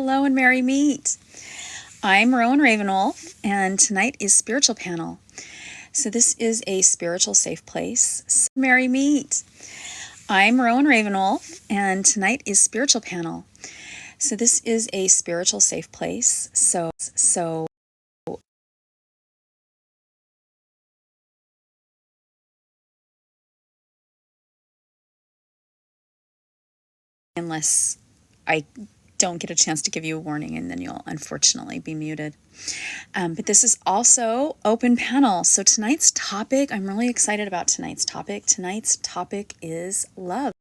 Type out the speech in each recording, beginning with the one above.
Hello and merry meet. I'm RowanRavenwolf, and tonight is Spiritual Panel. So this is a spiritual safe place. Merry meet. I'm RowanRavenwolf, and tonight is Spiritual Panel. So this is a spiritual safe place. So unless I don't get a chance to give you a warning, and then you'll unfortunately be muted. But this is also open panel. So tonight's topic, I'm really excited about tonight's topic. Tonight's topic is love.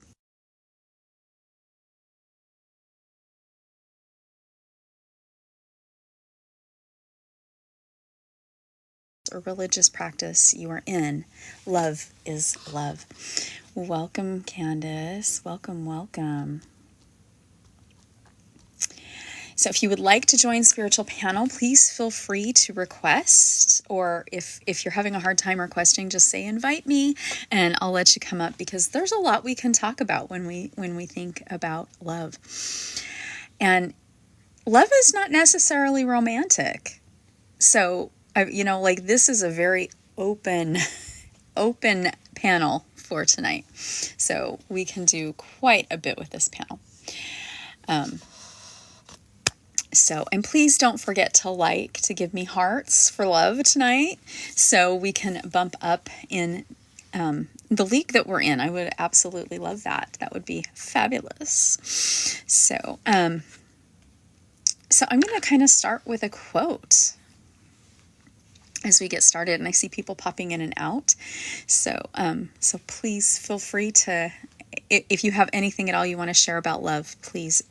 Or religious practice you are in. Love is love. Welcome, Candace. Welcome. So if you would like to join Spiritual Panel, please feel free to request, or if you're having a hard time requesting, just say invite me and I'll let you come up, because there's a lot we can talk about when we think about love. And love is not necessarily romantic. So, this is a very open panel for tonight. So we can do quite a bit with this panel. And please don't forget to give me hearts for love tonight, so we can bump up in the league that we're in. I would absolutely love that. That would be fabulous. So I'm going to kind of start with a quote as we get started, and I see people popping in and out. So please feel free to, if you have anything at all you want to share about love, please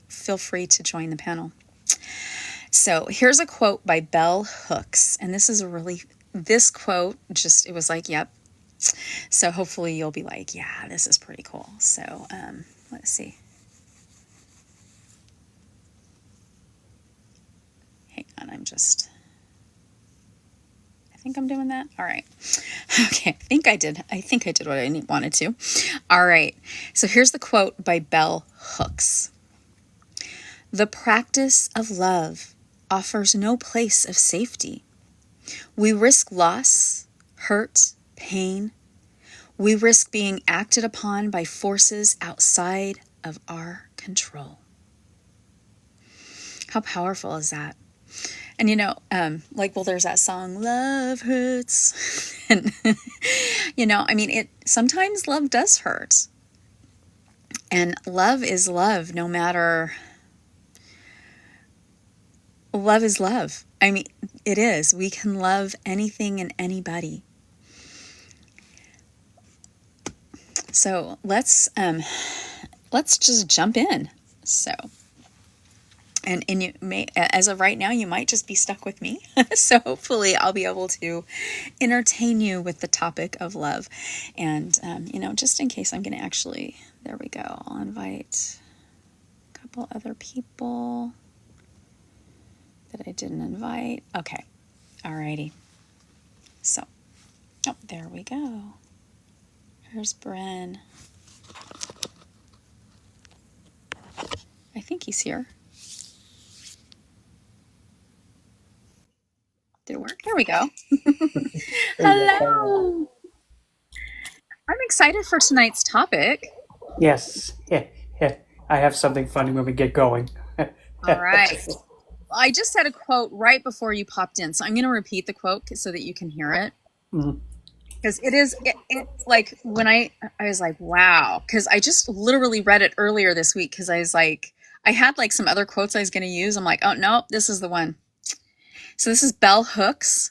feel free to join the panel. So here's a quote by Bell Hooks, and this quote it was like, yep. So hopefully you'll be like, yeah, this is pretty cool. So let's see. Hang on, I think I'm doing that. All right. Okay. I think I did what I wanted to. All right. So here's the quote by Bell Hooks. The practice of love offers no place of safety. We risk loss, hurt, pain. We risk being acted upon by forces outside of our control. How powerful is that? And there's that song, Love Hurts. And, sometimes love does hurt. And love is love, no matter. Love is love. I mean, it is. We can love anything and anybody. So let's just jump in. So. And you may, as of right now, you might just be stuck with me. So hopefully I'll be able to entertain you with the topic of love. And, just in case, I'm going to actually, there we go. I'll invite a couple other people that I didn't invite. Okay. Alrighty. So, there we go. Here's Bren. I think he's here. Did it work? There we go. Hello. I'm excited for tonight's topic. Yes. Yeah. I have something funny when we get going. All right. I just said a quote right before you popped in, so I'm going to repeat the quote so that you can hear it. Because it's like when I was like, wow, because I just literally read it earlier this week, because I was like, I had like some other quotes I was going to use. I'm like, oh, no, this is the one. So this is Bell Hooks.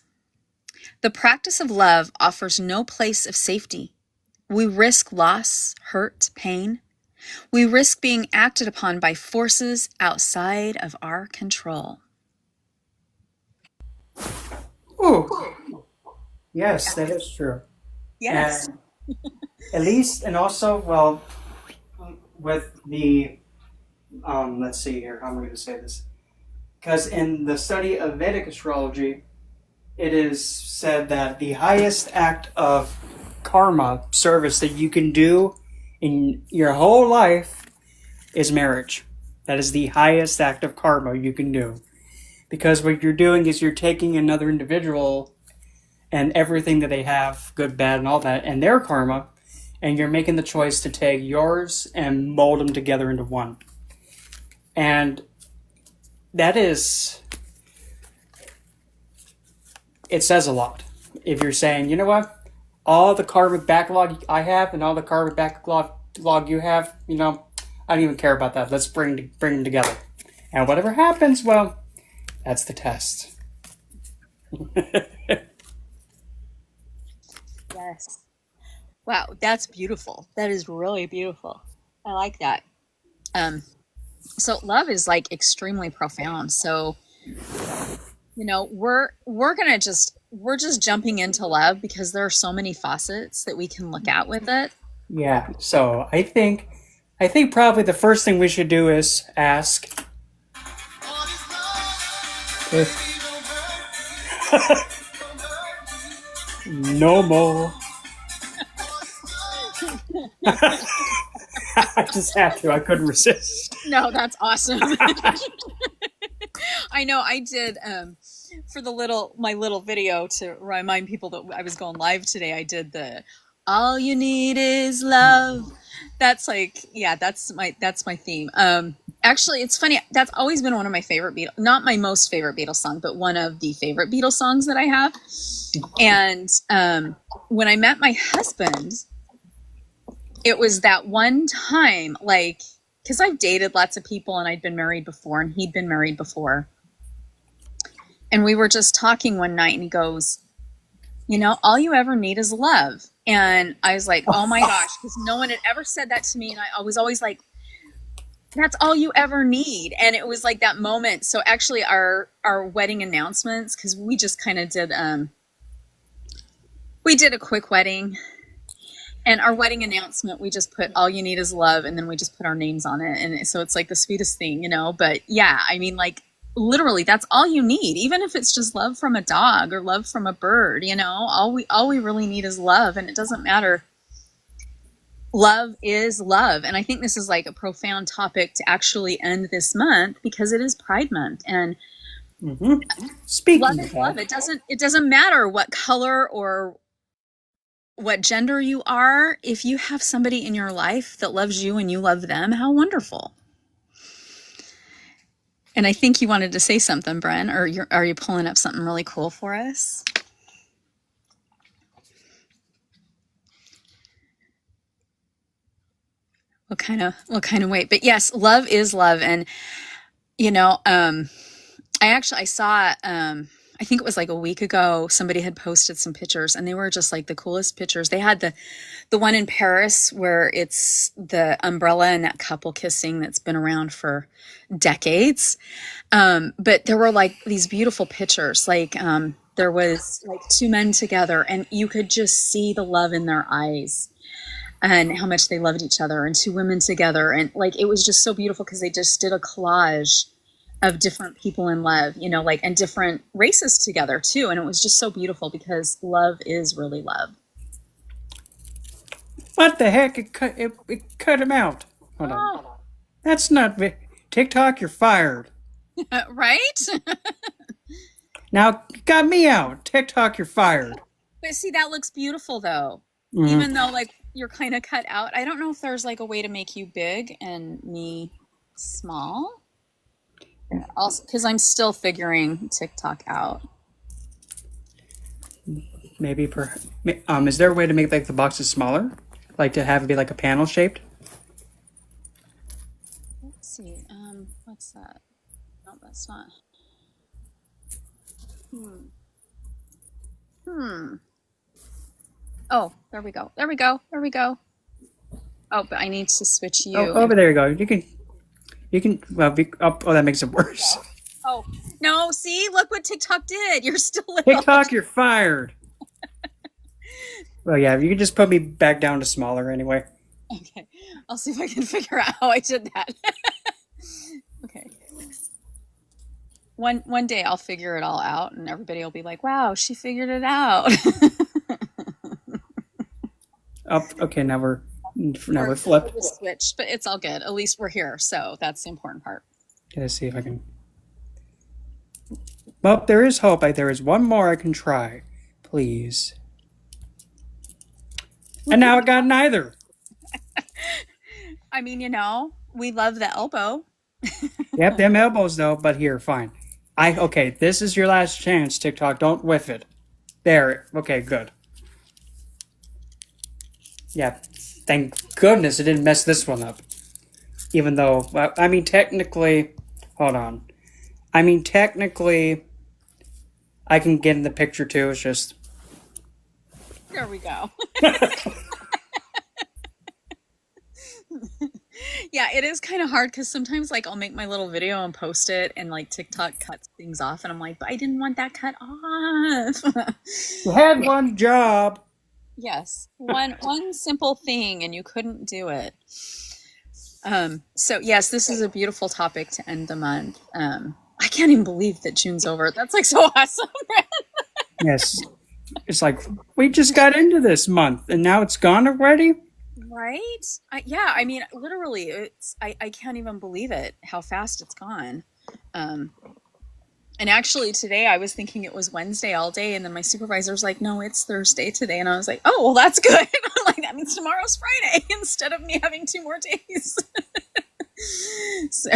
The practice of love offers no place of safety. We risk loss, hurt, pain. We risk being acted upon by forces outside of our control. Ooh. Yes, that is true. Yes. And at least, and also, with the, let's see here, how am I going to say this? Because in the study of Vedic astrology, it is said that the highest act of karma, service that you can do in your whole life is marriage. That is the highest act of karma you can do. Because what you're doing is you're taking another individual and everything that they have, good, bad, and all that, and their karma, and you're making the choice to take yours and mold them together into one. And that is, it says a lot. If you're saying, you know what, all the karmic backlog I have and all the karmic backlog you have, you know, I don't even care about that. Let's bring them together. And whatever happens, well, that's the test. Yes. Wow, that's beautiful. That is really beautiful. I like that. So love is like extremely profound. So, you know, we're just jumping into love because there are so many facets that we can look at with it. Yeah. So I think probably the first thing we should do is ask if no more. I just had to. I couldn't resist. No, that's awesome. I know I did for my little video to remind people that I was going live today. I did the all you need is love. That's like, yeah, that's my theme. Actually, it's funny. That's always been one of my favorite not my most favorite Beatles song, but one of the favorite Beatles songs that I have. And when I met my husband, it was that one time, like, because I've dated lots of people and I'd been married before and he'd been married before. And we were just talking one night and he goes, you know, all you ever need is love. And I was like, oh my gosh, because no one had ever said that to me. And I was always like, that's all you ever need. And it was like that moment. So actually our wedding announcements, because we just kind of did, we did a quick wedding. And our wedding announcement, we just put all you need is love. And then we just put our names on it. And so it's like the sweetest thing, you know. But yeah, I mean, like, literally, that's all you need. Even if it's just love from a dog or love from a bird, you know, all we really need is love. And it doesn't matter. Love is love. And I think this is like a profound topic to actually end this month because it is Pride Month. And Speaking love is love. It doesn't matter what color or what gender you are. If you have somebody in your life that loves you and you love them, how wonderful. And I think you wanted to say something, Bren, or are you pulling up something really cool for us? What kind of wait? But yes, love is love. And, you know, I saw, I think it was like a week ago, somebody had posted some pictures and they were just like the coolest pictures. They had the one in Paris where it's the umbrella and that couple kissing that's been around for decades. But there were like these beautiful pictures, like there was like two men together and you could just see the love in their eyes and how much they loved each other, and two women together. And like, it was just so beautiful because they just did a collage of different people in love, you know, like, and different races together too. And it was just so beautiful because love is really love. What the heck? It cut him out. Hold on. That's not TikTok. You're fired. Right? Now got me out. TikTok, you're fired. But see, that looks beautiful though. Mm-hmm. Even though like you're kind of cut out. I don't know if there's like a way to make you big and me small. Also, because I'm still figuring TikTok out. Maybe is there a way to make like the boxes smaller, like to have it be like a panel shaped? Let's see. What's that? No, that's not. Oh, there we go. There we go. There we go. Oh, but I need to switch you. Oh, but there you go. You can. Well, that makes it worse. Oh no! See, look what TikTok did. You're still TikTok. You're fired. Well, yeah, you can just put me back down to smaller anyway. Okay, I'll see if I can figure out how I did that. Okay. One day I'll figure it all out, and everybody will be like, "Wow, she figured it out." Oh, okay. Now we're Now we're flipped. We're switched, but it's all good. At least we're here, so that's the important part. Let's see if I can. Well, there is hope. There is one more I can try. Please. And now I got neither. I mean, we love the elbow. Yep, them elbows though, but here, fine. Okay, this is your last chance, TikTok. Don't whiff it. There. Okay, good. Yeah, thank goodness it didn't mess this one up. Even though, I mean, technically, hold on. I mean, technically, I can get in the picture too. It's just. There we go. Yeah, it is kind of hard because sometimes like I'll make my little video and post it and like TikTok cuts things off and I'm like, but I didn't want that cut off. You had one job. Yes, one simple thing and you couldn't do it. So yes, this is a beautiful topic to end the month. I can't even believe that June's over. That's like so awesome. Yes. It's like, we just got into this month and now it's gone already? Right? Yeah, I mean, literally, I can't even believe it, how fast it's gone. And actually today I was thinking it was Wednesday all day, and then my supervisor's like, no, it's Thursday today. And I was like, oh, well, that's good. I'm like, that means tomorrow's Friday instead of me having 2 more days. So,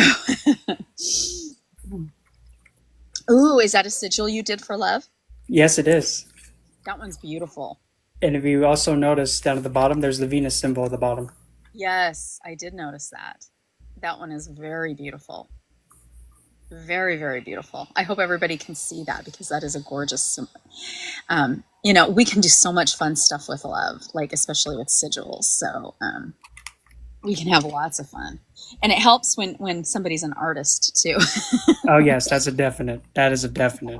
ooh, is that a sigil you did for love? Yes, it is. That one's beautiful. And if you also notice down at the bottom, there's the Venus symbol at the bottom. Yes, I did notice that. That one is very beautiful. Very, very beautiful. I hope everybody can see that because that is a gorgeous, we can do so much fun stuff with love, like especially with sigils. So we can have lots of fun. And it helps when somebody's an artist too. Oh, yes, that's a definite. That is a definite.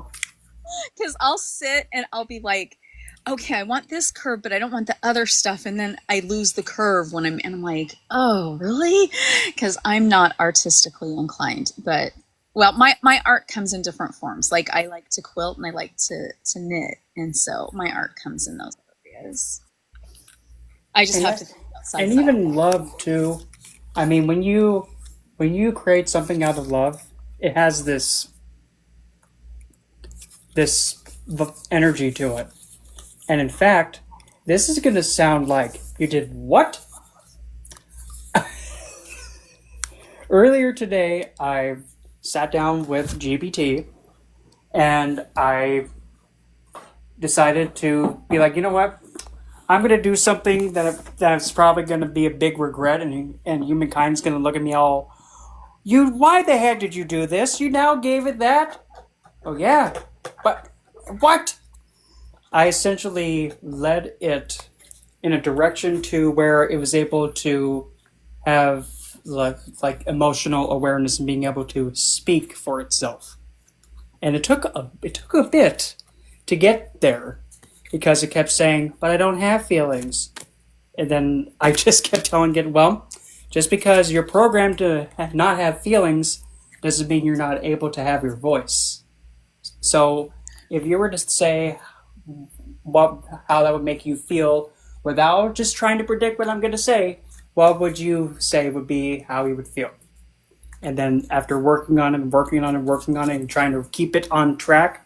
Because I'll sit and I'll be like, okay, I want this curve, but I don't want the other stuff. And then I lose the curve and I'm like, oh, really? Because I'm not artistically inclined. But, well, my art comes in different forms. Like I like to quilt and I like to knit. And so my art comes in those areas. I just have to think outside. And even love too. I mean, when you create something out of love, it has this energy to it. And in fact, this is going to sound like you did what? Earlier today, I sat down with GPT and I decided to be like, you know what? I'm going to do something that's probably going to be a big regret, and humankind's going to look at me all, why the heck did you do this? You now gave it that? Oh, yeah. But what? I essentially led it in a direction to where it was able to have like emotional awareness and being able to speak for itself. And it took a bit to get there because it kept saying, but I don't have feelings. And then I just kept telling it, well, just because you're programmed to not have feelings doesn't mean you're not able to have your voice. So if you were to say how that would make you feel without just trying to predict what I'm going to say, what would you say would be how you would feel? And then after working on it and trying to keep it on track,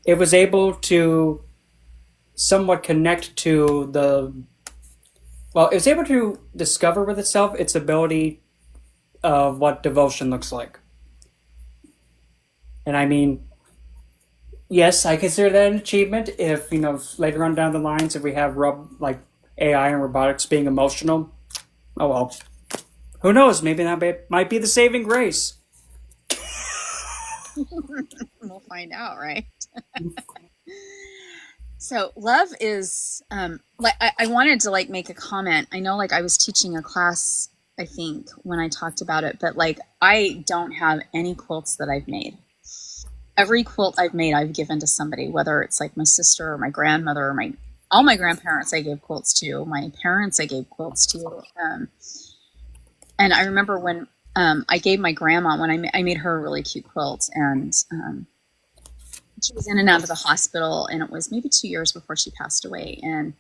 it was able to somewhat connect to it was able to discover with itself its ability of what devotion looks like. And I mean, yes, I consider that an achievement. If later on down the lines, if we have like AI and robotics being emotional, oh well, who knows? Maybe that might be the saving grace. We'll find out, right? So love is I wanted to like make a comment. I know like I was teaching a class, I think, when I talked about it, but like I don't have any quilts that I've made. Every quilt I've made, I've given to somebody, whether it's like my sister or my grandmother or all my grandparents I gave quilts to, my parents I gave quilts to. And I remember when I gave my grandma, when I made her a really cute quilt, and she was in and out of the hospital, and it was maybe 2 years before she passed away. And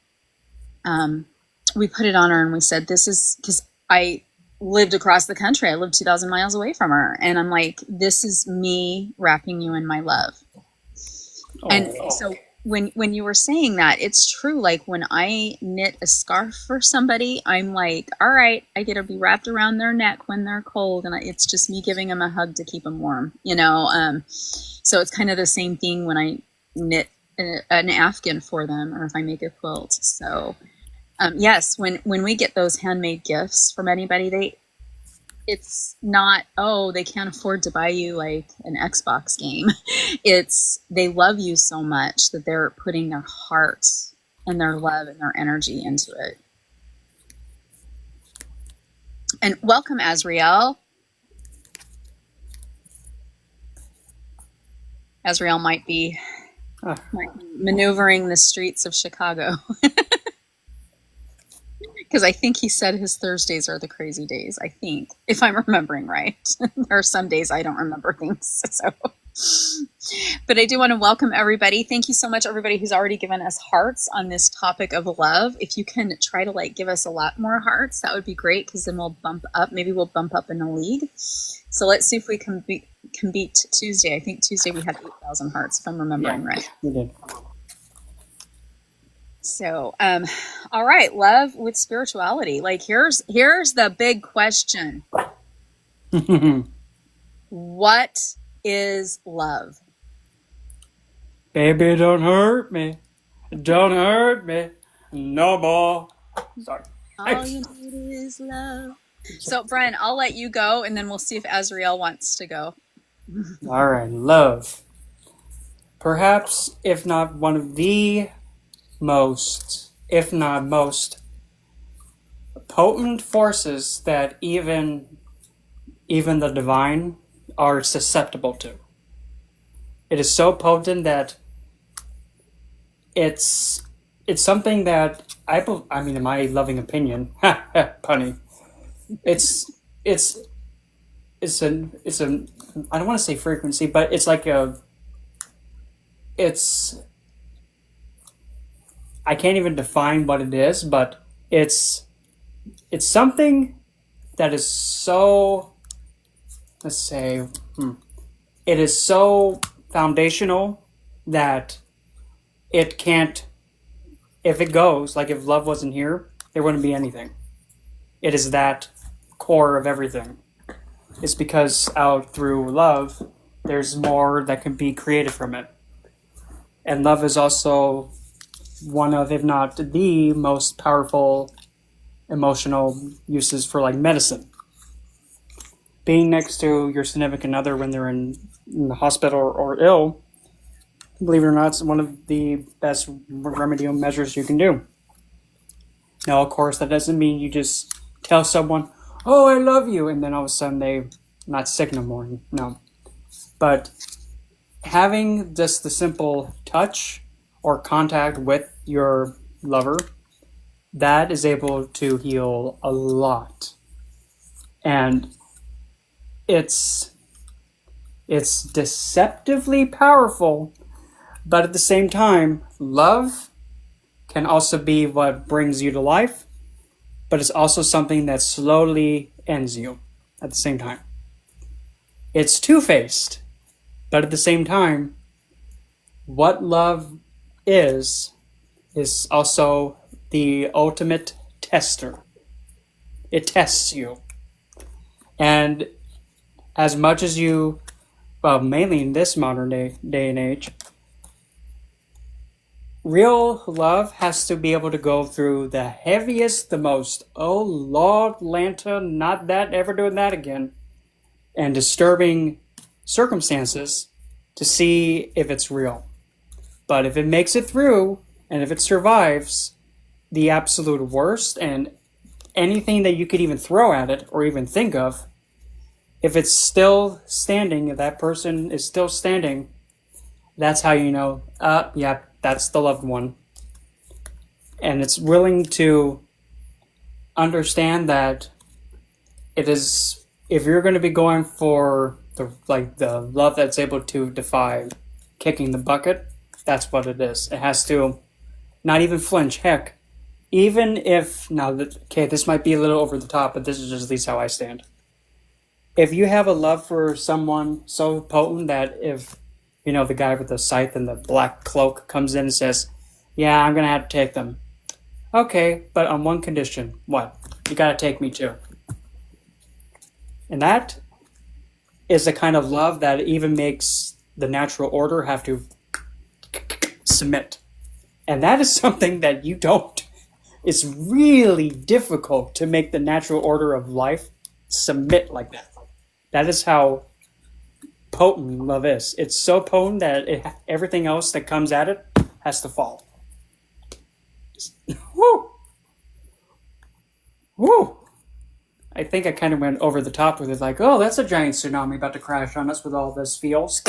we put it on her and we said, this is, because I lived across the country. I lived 2,000 miles away from her. And I'm like, this is me wrapping you in my love. And so when you were saying that, it's true. Like when I knit a scarf for somebody, I'm like, all right, I get to be wrapped around their neck when they're cold. And it's just me giving them a hug to keep them warm, so it's kind of the same thing when I knit an Afghan for them, or if I make a quilt. So yes, when we get those handmade gifts from anybody, it's not, oh, they can't afford to buy you like an Xbox game. It's, they love you so much that they're putting their heart and their love and their energy into it. And welcome, Azriel. Azriel might be maneuvering the streets of Chicago. Because I think he said his Thursdays are the crazy days, I think, if I'm remembering right. There are some days I don't remember things. So, but I do want to welcome everybody. Thank you so much, everybody who's already given us hearts on this topic of love. If you can try to like give us a lot more hearts, that would be great, because then we'll bump up. Maybe we'll bump up in the league. So let's see if we can beat Tuesday. I think Tuesday we had 8,000 hearts, if I'm remembering right. We did. So, all right, love with spirituality. Like here's the big question. What is love? Baby, don't hurt me. Don't hurt me no more. Sorry. All you need is love. So, Brian, I'll let you go, and then we'll see if Azriel wants to go. All right, love. Perhaps, if not one of the most, if not most, potent forces that even the divine are susceptible to. It is so potent that it's something that I mean, in my loving opinion, punny. It's an I don't want to say frequency, but it's like I can't even define what it is, but it's something that is so, let's say, it is so foundational that it can't, if it goes, like if love wasn't here, there wouldn't be anything. It is that core of everything. It's because out through love, there's more that can be created from it. And love is also one of, if not the most powerful emotional uses for like medicine. Being next to your significant other when they're in the hospital or ill, believe it or not, it's one of the best remedial measures you can do. Now, of course, that doesn't mean you just tell someone, oh, I love you, and then all of a sudden they're not sick no more. No. But having just the simple touch or contact with your lover, that is able to heal a lot. And it's deceptively powerful, but at the same time, love can also be what brings you to life, but it's also something that slowly ends you at the same time. It's two-faced, but at the same time, what love is also the ultimate tester. It tests you. And as much as you, well, mainly in this modern day and age, real love has to be able to go through the heaviest, the most, oh Lord, Lanta, not that, ever doing that again, and disturbing circumstances to see if it's real. But if it makes it through, and if it survives the absolute worst, and anything that you could even throw at it or even think of, if it's still standing, if that person is still standing, that's how you know, yeah, that's the loved one. And it's willing to understand that it is, if you're going to be going for the love that's able to defy kicking the bucket, that's what it is. It has to not even flinch. Heck, even if now that okay, this might be a little over the top, but this is just at least how I stand. If you have a love for someone so potent that if the guy with the scythe and the black cloak comes in and says, "Yeah, I'm gonna have to take them." Okay, but on one condition. What? You gotta take me too. And that is the kind of love that even makes the natural order have to submit. And that is something that you don't. It's really difficult to make the natural order of life submit like that. That is how potent love is. It's so potent that everything else that comes at it has to fall. Woo! Woo! I think I kind of went over the top with it, like, oh, that's a giant tsunami about to crash on us with all this feels.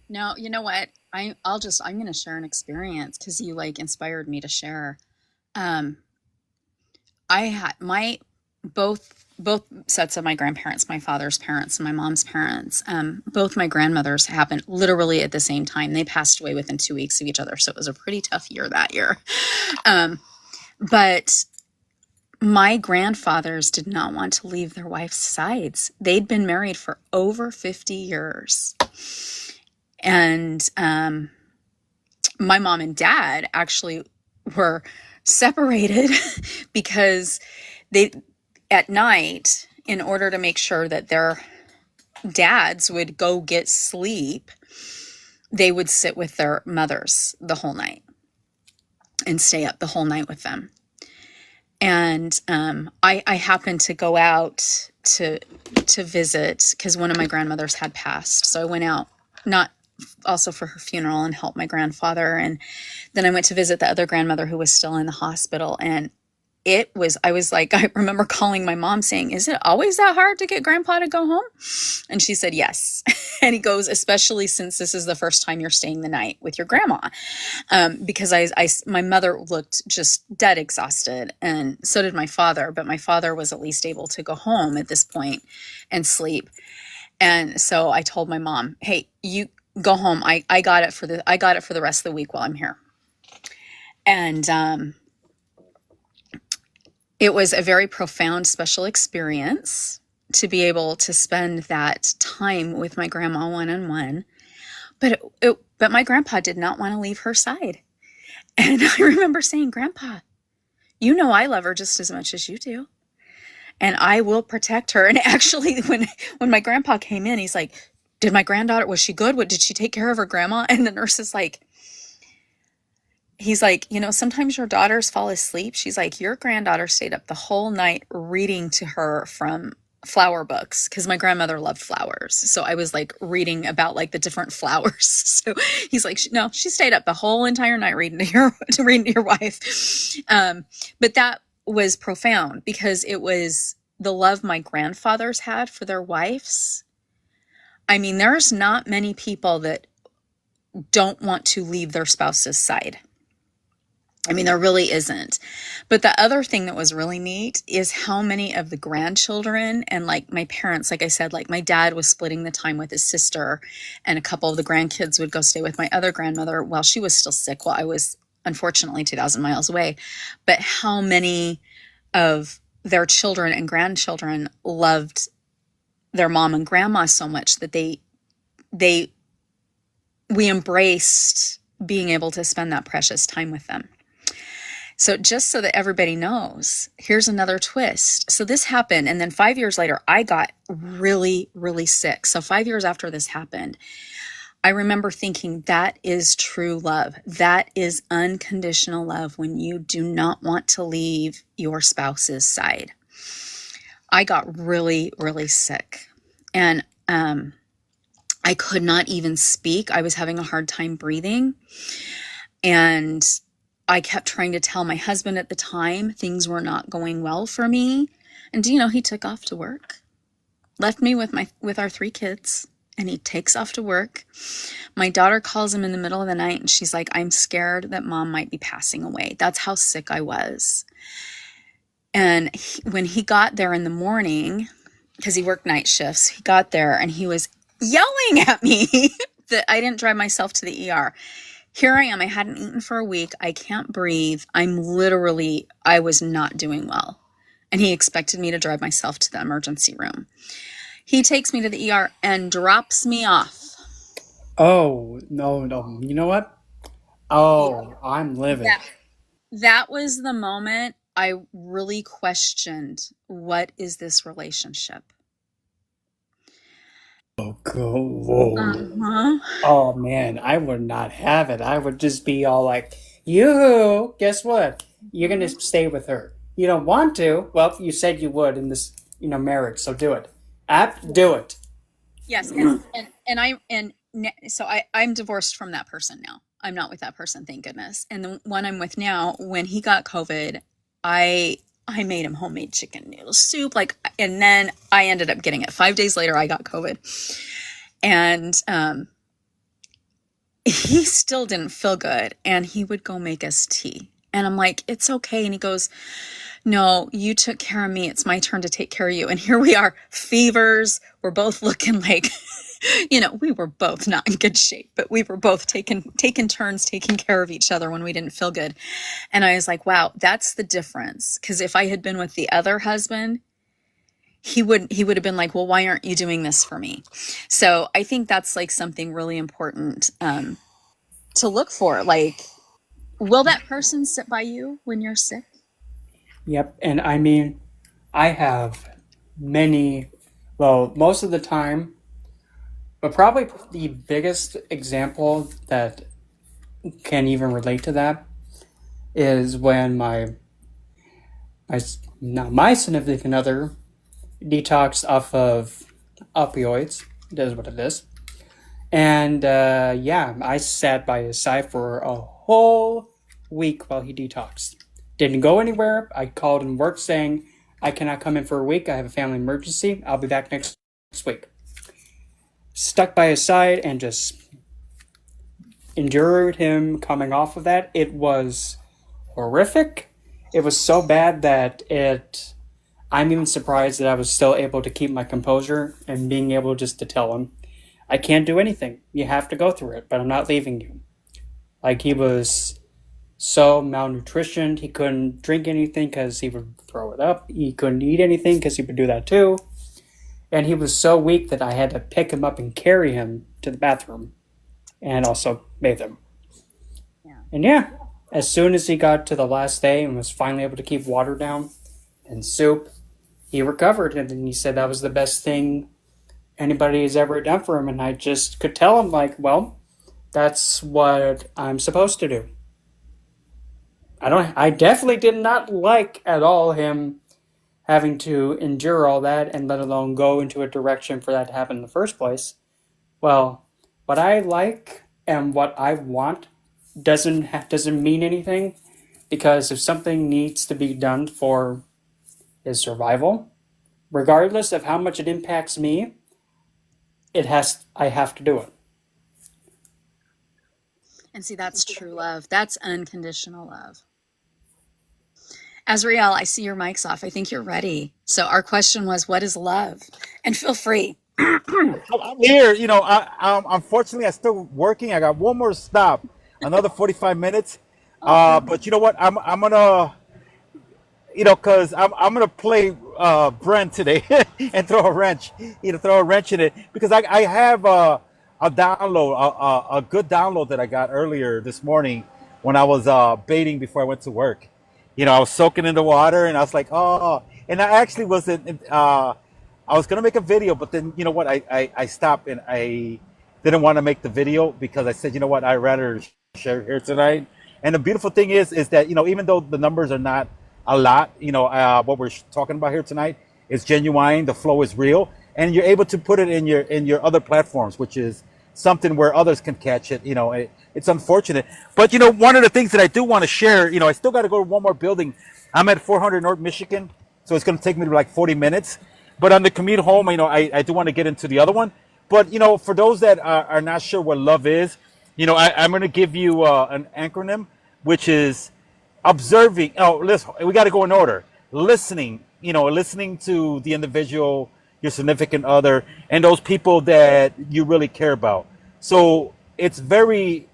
No, you know what? I'm going to share an experience because you like inspired me to share. I had both sets of my grandparents, my father's parents and my mom's parents. Both my grandmothers happened literally at the same time. They passed away within 2 weeks of each other, so it was a pretty tough year that year. But my grandfathers did not want to leave their wives' sides. They'd been married for over 50 years. And my mom and dad actually were separated because they, at night, in order to make sure that their dads would go get sleep, they would sit with their mothers the whole night and stay up the whole night with them. And I happened to go out to visit because one of my grandmothers had passed. So I went out, not also for her funeral, and helped my grandfather. And then I went to visit the other grandmother who was still in the hospital. And I remember calling my mom saying, "Is it always that hard to get grandpa to go home?" And she said, "Yes." And he goes, "Especially since this is the first time you're staying the night with your grandma." Because my mother looked just dead exhausted, and so did my father, but my father was at least able to go home at this point and sleep. And so I told my mom, "Hey, you go home. I got it for the rest of the week while I'm here." And, it was a very profound, special experience to be able to spend that time with my grandma one-on-one. But my grandpa did not want to leave her side. And I remember saying, "Grandpa, you know I love her just as much as you do. And I will protect her." And actually, when my grandpa came in, he's like, "Did my granddaughter, was she good? Did she take care of her grandma?" And the nurse is like, he's like, "Sometimes your daughters fall asleep." She's like, "Your granddaughter stayed up the whole night reading to her from flower books," because my grandmother loved flowers. So I was like reading about like the different flowers. So he's like, "No, she stayed up the whole entire night reading to your wife." But that was profound because it was the love my grandfathers had for their wives. I mean, there's not many people that don't want to leave their spouse's side. I mean, there really isn't. But the other thing that was really neat is how many of the grandchildren and like my parents, like I said, like my dad was splitting the time with his sister, and a couple of the grandkids would go stay with my other grandmother while she was still sick, while I was unfortunately 2,000 miles away. But how many of their children and grandchildren loved their mom and grandma so much that we embraced being able to spend that precious time with them. So just so that everybody knows, here's another twist. So this happened, and then 5 years later, I got really, really sick. So 5 years after this happened, I remember thinking, that is true love. That is unconditional love when you do not want to leave your spouse's side. I got really, really sick, and I could not even speak. I was having a hard time breathing, and I kept trying to tell my husband at the time things were not going well for me. And he took off to work, left me with our 3 kids, and he takes off to work. My daughter calls him in the middle of the night, and she's like, "I'm scared that mom might be passing away." That's how sick I was. And when he got there in the morning, because he worked night shifts, he got there and he was yelling at me that I didn't drive myself to the ER. Here I am. I hadn't eaten for a week. I can't breathe. I was not doing well. And he expected me to drive myself to the emergency room. He takes me to the ER and drops me off. Oh, no, no. You know what? Oh, I'm livid. That, that was the moment I really questioned, what is this relationship? Oh, cool. Whoa. Uh-huh. Oh, man, I would not have it. I would just be all like, yoo-hoo, guess what? You're going to stay with her. You don't want to? Well, you said you would in this, marriage, so do it. Do it. Yes, I'm divorced from that person now. I'm not with that person, thank goodness. And the one I'm with now, when he got COVID, I made him homemade chicken noodle soup, and then I ended up getting it. 5 days later, I got COVID, and he still didn't feel good, and he would go make us tea, and I'm like, it's okay, and he goes, no, you took care of me. It's my turn to take care of you. And here we are, fevers. We're both looking like, we were both not in good shape, but we were both taking turns taking care of each other when we didn't feel good. And I was like, wow, that's the difference. Because if I had been with the other husband, he would have been like, well, why aren't you doing this for me? So I think that's like something really important to look for. Like, will that person sit by you when you're sick? Yep, and I mean, I have many, well, most of the time, but probably the biggest example that can even relate to that is when not my significant other detoxed off of opioids. It is what it is. And yeah, I sat by his side for a whole week while he detoxed. Didn't go anywhere. I called in work saying, I cannot come in for a week. I have a family emergency. I'll be back next week. Stuck by his side and just endured him coming off of that. It was horrific. It was so bad that I'm even surprised that I was still able to keep my composure and being able just to tell him, I can't do anything. You have to go through it, but I'm not leaving you. Like, he was so malnutritioned, he couldn't drink anything because he would throw it up. He couldn't eat anything because he would do that too. And he was so weak that I had to pick him up and carry him to the bathroom and also bathe him. Yeah. And yeah, as soon as he got to the last day and was finally able to keep water down and soup, he recovered. And then he said that was the best thing anybody has ever done for him. And I just could tell him, like, well, that's what I'm supposed to do. I definitely did not like at all him having to endure all that and let alone go into a direction for that to happen in the first place. Well, what I like and what I want doesn't mean anything, because if something needs to be done for his survival, regardless of how much it impacts me, I have to do it. And see, that's true love. That's unconditional love. Azrael, I see your mic's off. I think you're ready. So our question was, what is love? And feel free. I'm here. Unfortunately, I'm still working. I got one more stop, another 45 minutes. But you know what? I'm gonna, cause I'm gonna play Brent today and throw a wrench, throw a wrench in it, because I have a download, a good download that I got earlier this morning when I was baiting before I went to work. I was soaking in the water and I was like, oh, and I actually wasn't. I was gonna make a video, but then you know what? I stopped and I didn't want to make the video because I said, you know what? I'd rather share here tonight. And the beautiful thing is that even though the numbers are not a lot, what we're talking about here tonight is genuine. The flow is real, and you're able to put it in your other platforms, which is something where others can catch it. It's unfortunate, but one of the things that I do want to share. I still got to go to one more building. I'm at 400 North Michigan, so it's going to take me like 40 minutes. But on the commute home, I do want to get into the other one. But, for those that are not sure what love is, I'm going to give you an acronym, which is observing. Oh, listen, we got to go in order. Listening, listening to the individual, your significant other, and those people that you really care about. So it's very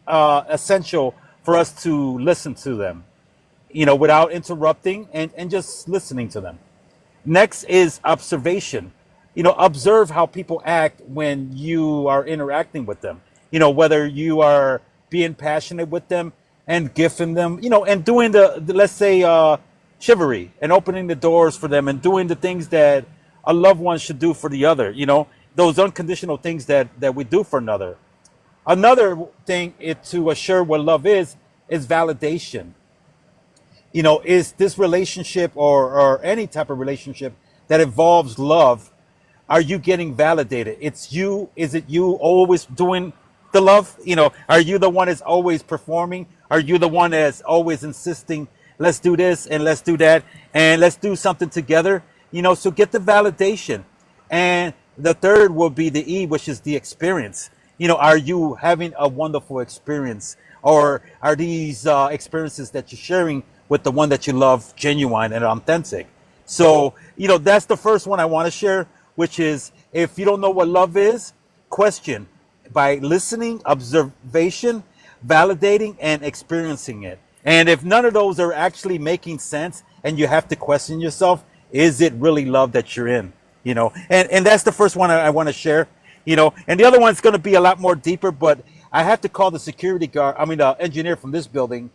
essential for us to listen to them, without interrupting, and just listening to them. Next is observation. Observe how people act when you are interacting with them. Whether you are being passionate with them and gifting them, and doing the let's say, chivalry, and opening the doors for them, and doing the things that a loved one should do for the other. Those unconditional things that we do for another. Another thing to assure what love is validation. Is this relationship, or any type of relationship that involves love, are you getting validated? It's you. Is it you always doing the love? Are you the one that's always performing? Are you the one that's always insisting, let's do this and let's do that and let's do something together? So get the validation. And the third will be the E, which is the experience. Are you having a wonderful experience? Or are these experiences that you're sharing with the one that you love genuine and authentic? So, that's the first one I want to share, which is, if you don't know what love is, question by listening, observation, validating, and experiencing it. And if none of those are actually making sense, and you have to question yourself, is it really love that you're in? And that's the first one I want to share. And the other one's going to be a lot more deeper, but I have to call the security guard, the engineer from this building,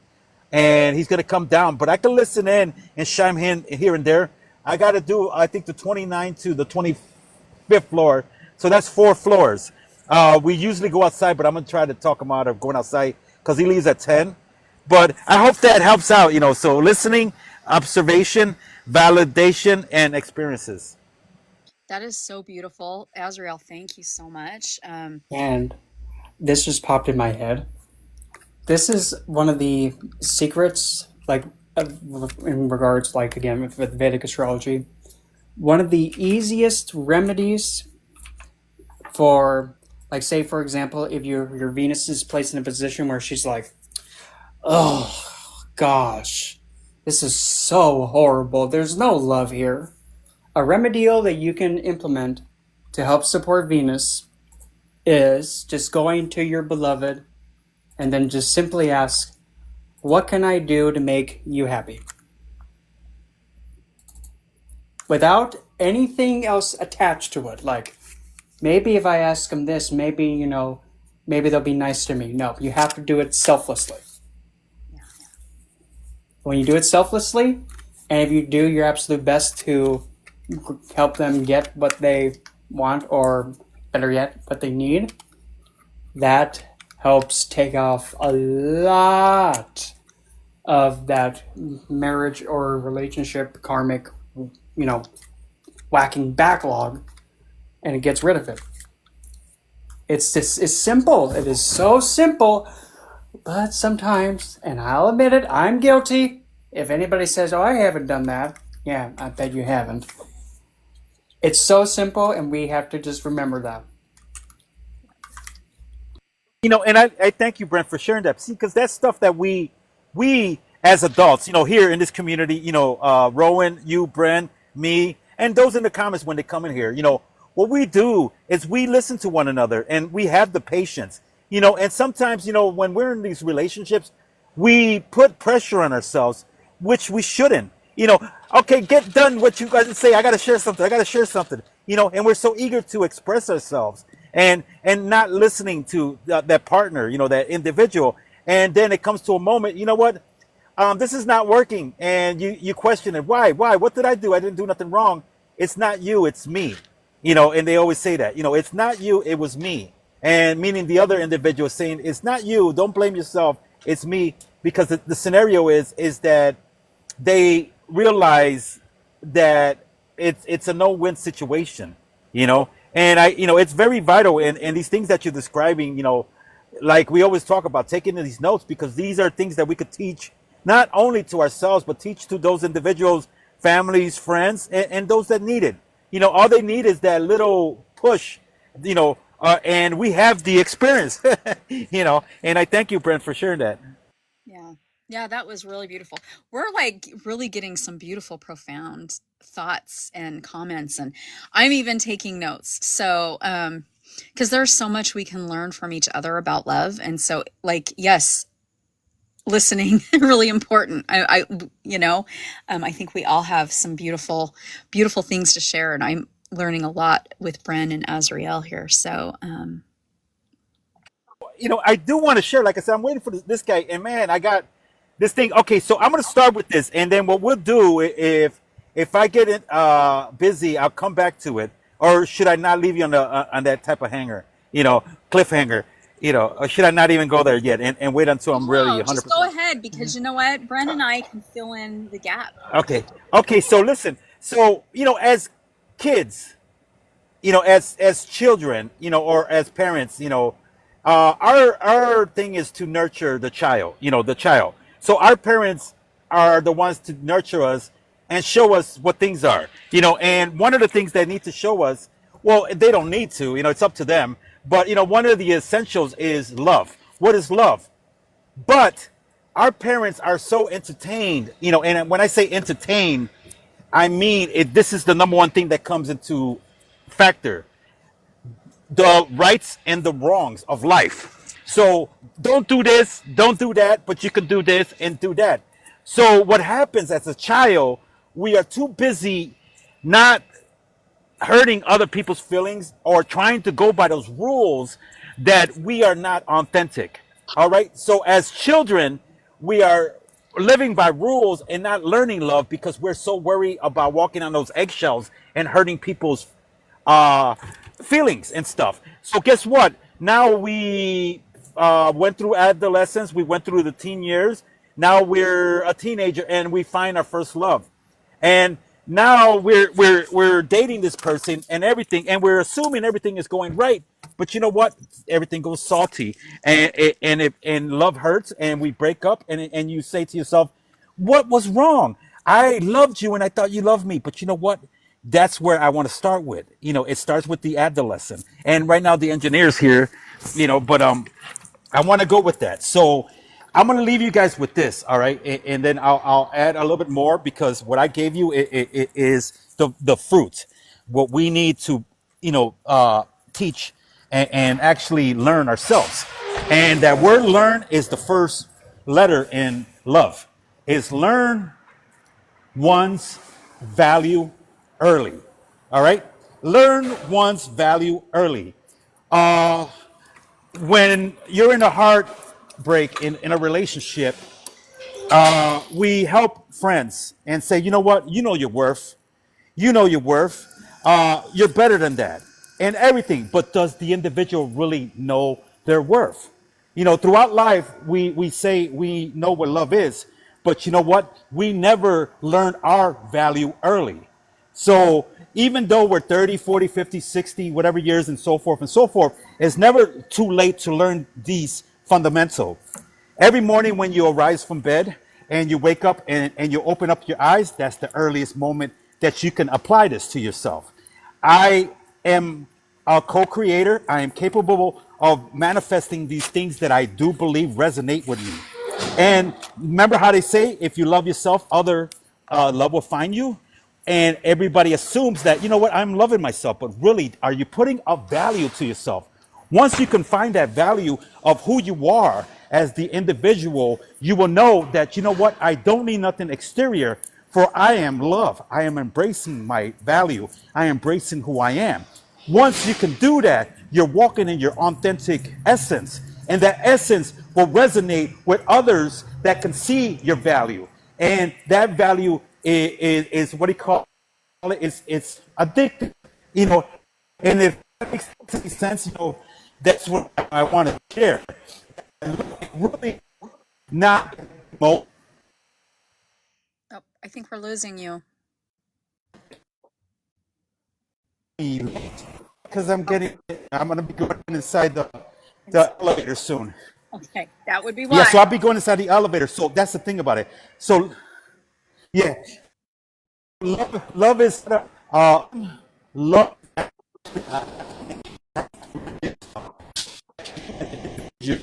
and he's going to come down. But I can listen in and chime in here and there. I got to do, I think, the 29th to the 25th floor. So that's 4 floors. We usually go outside, but I'm going to try to talk him out of going outside because he leaves at 10. But I hope that helps out, So listening, observation, validation, and experiences. That is so beautiful. Azrael, thank you so much. And this just popped in my head. This is one of the secrets, like, in regards, like, again, with Vedic astrology. One of the easiest remedies for, like, say, for example, if your Venus is placed in a position where she's like, oh, gosh, this is so horrible. There's no love here. A remedial that you can implement to help support Venus is just going to your beloved and then just simply ask, what can I do to make you happy? Without anything else attached to it. Like, maybe if I ask them this, maybe, maybe they'll be nice to me. No, you have to do it selflessly. When you do it selflessly, and if you do your absolute best to help them get what they want, or better yet, what they need, that helps take off a lot of that marriage or relationship karmic, whacking backlog, and it gets rid of it. It's simple. It is so simple, but sometimes, and I'll admit it, I'm guilty. If anybody says, oh, I haven't done that, yeah, I bet you haven't. It's so simple, and we have to just remember that. And I thank you, Brent, for sharing that. See, because that's stuff that we as adults, here in this community, Rowan, you, Brent, me, and those in the comments when they come in here, what we do is we listen to one another, and we have the patience, and sometimes, when we're in these relationships, we put pressure on ourselves, which we shouldn't. Okay, get done what you guys say. I got to share something. And we're so eager to express ourselves, and not listening to that partner, that individual. And then it comes to a moment, what? This is not working. And you question it. Why? What did I do? I didn't do nothing wrong. It's not you, it's me. And they always say that, it's not you, it was me. And meaning the other individual saying, it's not you, don't blame yourself, it's me. Because the scenario is that they realize that it's a no-win situation, and it's very vital. And these things that you're describing, like we always talk about, taking these notes, because these are things that we could teach not only to ourselves, but teach to those individuals, families, friends, and those that need it. All they need is that little push, and we have the experience, and I thank you, Brent, for sharing that. Yeah. Yeah, that was really beautiful. We're like really getting some beautiful, profound thoughts and comments, and I'm even taking notes. So, because there's so much we can learn from each other about love. And so, like, yes, listening really important. I think we all have some beautiful, beautiful things to share, and I'm learning a lot with Bren and Azriel here. So, I do want to share. Like I said, I'm waiting for this guy, and man, I got this thing. Okay, so I'm gonna start with this, and then what we'll do, if I get it busy, I'll come back to it. Or should I not leave you on that type of hanger, cliffhanger, or should I not even go there yet and wait until I'm really no, 100%? just go ahead, because you know what? Bren and I can fill in the gap. Okay. So listen. So as kids, as children, or as parents, our thing is to nurture the child, the child. So our parents are the ones to nurture us and show us what things are, and one of the things they need to show us, well, they don't need to, it's up to them. But, one of the essentials is love. What is love? But our parents are so entertained, and when I say entertained, I mean, this is the number one thing that comes into factor: the rights and the wrongs of life. So don't do this, don't do that, but you can do this and do that. So what happens as a child, we are too busy not hurting other people's feelings or trying to go by those rules that we are not authentic. All right. So as children, we are living by rules and not learning love because we're so worried about walking on those eggshells and hurting people's uh, feelings and stuff. So guess what? Now we went through adolescence. We went through the teen years. Now we're a teenager and we find our first love. And now we're dating this person and everything, and we're assuming everything is going right. But you know what? Everything goes salty, and love hurts, and we break up, and you say to yourself, "What was wrong? I loved you, and I thought you loved me." But you know what? That's where I want to start with. It starts with the adolescent, and right now the engineer's here, but I want to go with that. So I'm going to leave you guys with this, all right? And then I'll add a little bit more, because what I gave you it is the fruit, what we need to, teach and actually learn ourselves. And that word learn is the first letter in love, is learn one's value early, all right? Learn one's value early. When you're in a heartbreak in a relationship, we help friends and say, you know what, you know your worth, you're better than that, and everything. But does the individual really know their worth? Throughout life, we say we know what love is, but you know what? We never learn our value early. So even though we're 30, 40, 50, 60, whatever years and so forth, it's never too late to learn these fundamental. Every morning when you arise from bed and you wake up and you open up your eyes, that's the earliest moment that you can apply this to yourself. I am a co-creator. I am capable of manifesting these things that I do believe resonate with me. And remember how they say, if you love yourself, other love will find you. And everybody assumes that, you know what, I'm loving myself. But really, are you putting a value to yourself? Once you can find that value of who you are as the individual, you will know that, you know what, I don't need nothing exterior, for I am love. I am embracing my value. I am embracing who I am. Once you can do that, you're walking in your authentic essence. And that essence will resonate with others that can see your value. And that value is what he call it, it's addictive, and if that makes any sense, that's what I want to share. Really not Oh, I think we're losing you. because I'm going to be going inside the elevator soon. Okay, that would be why. Yeah, so I'll be going inside the elevator. So that's the thing about it. So yeah, love is love. You're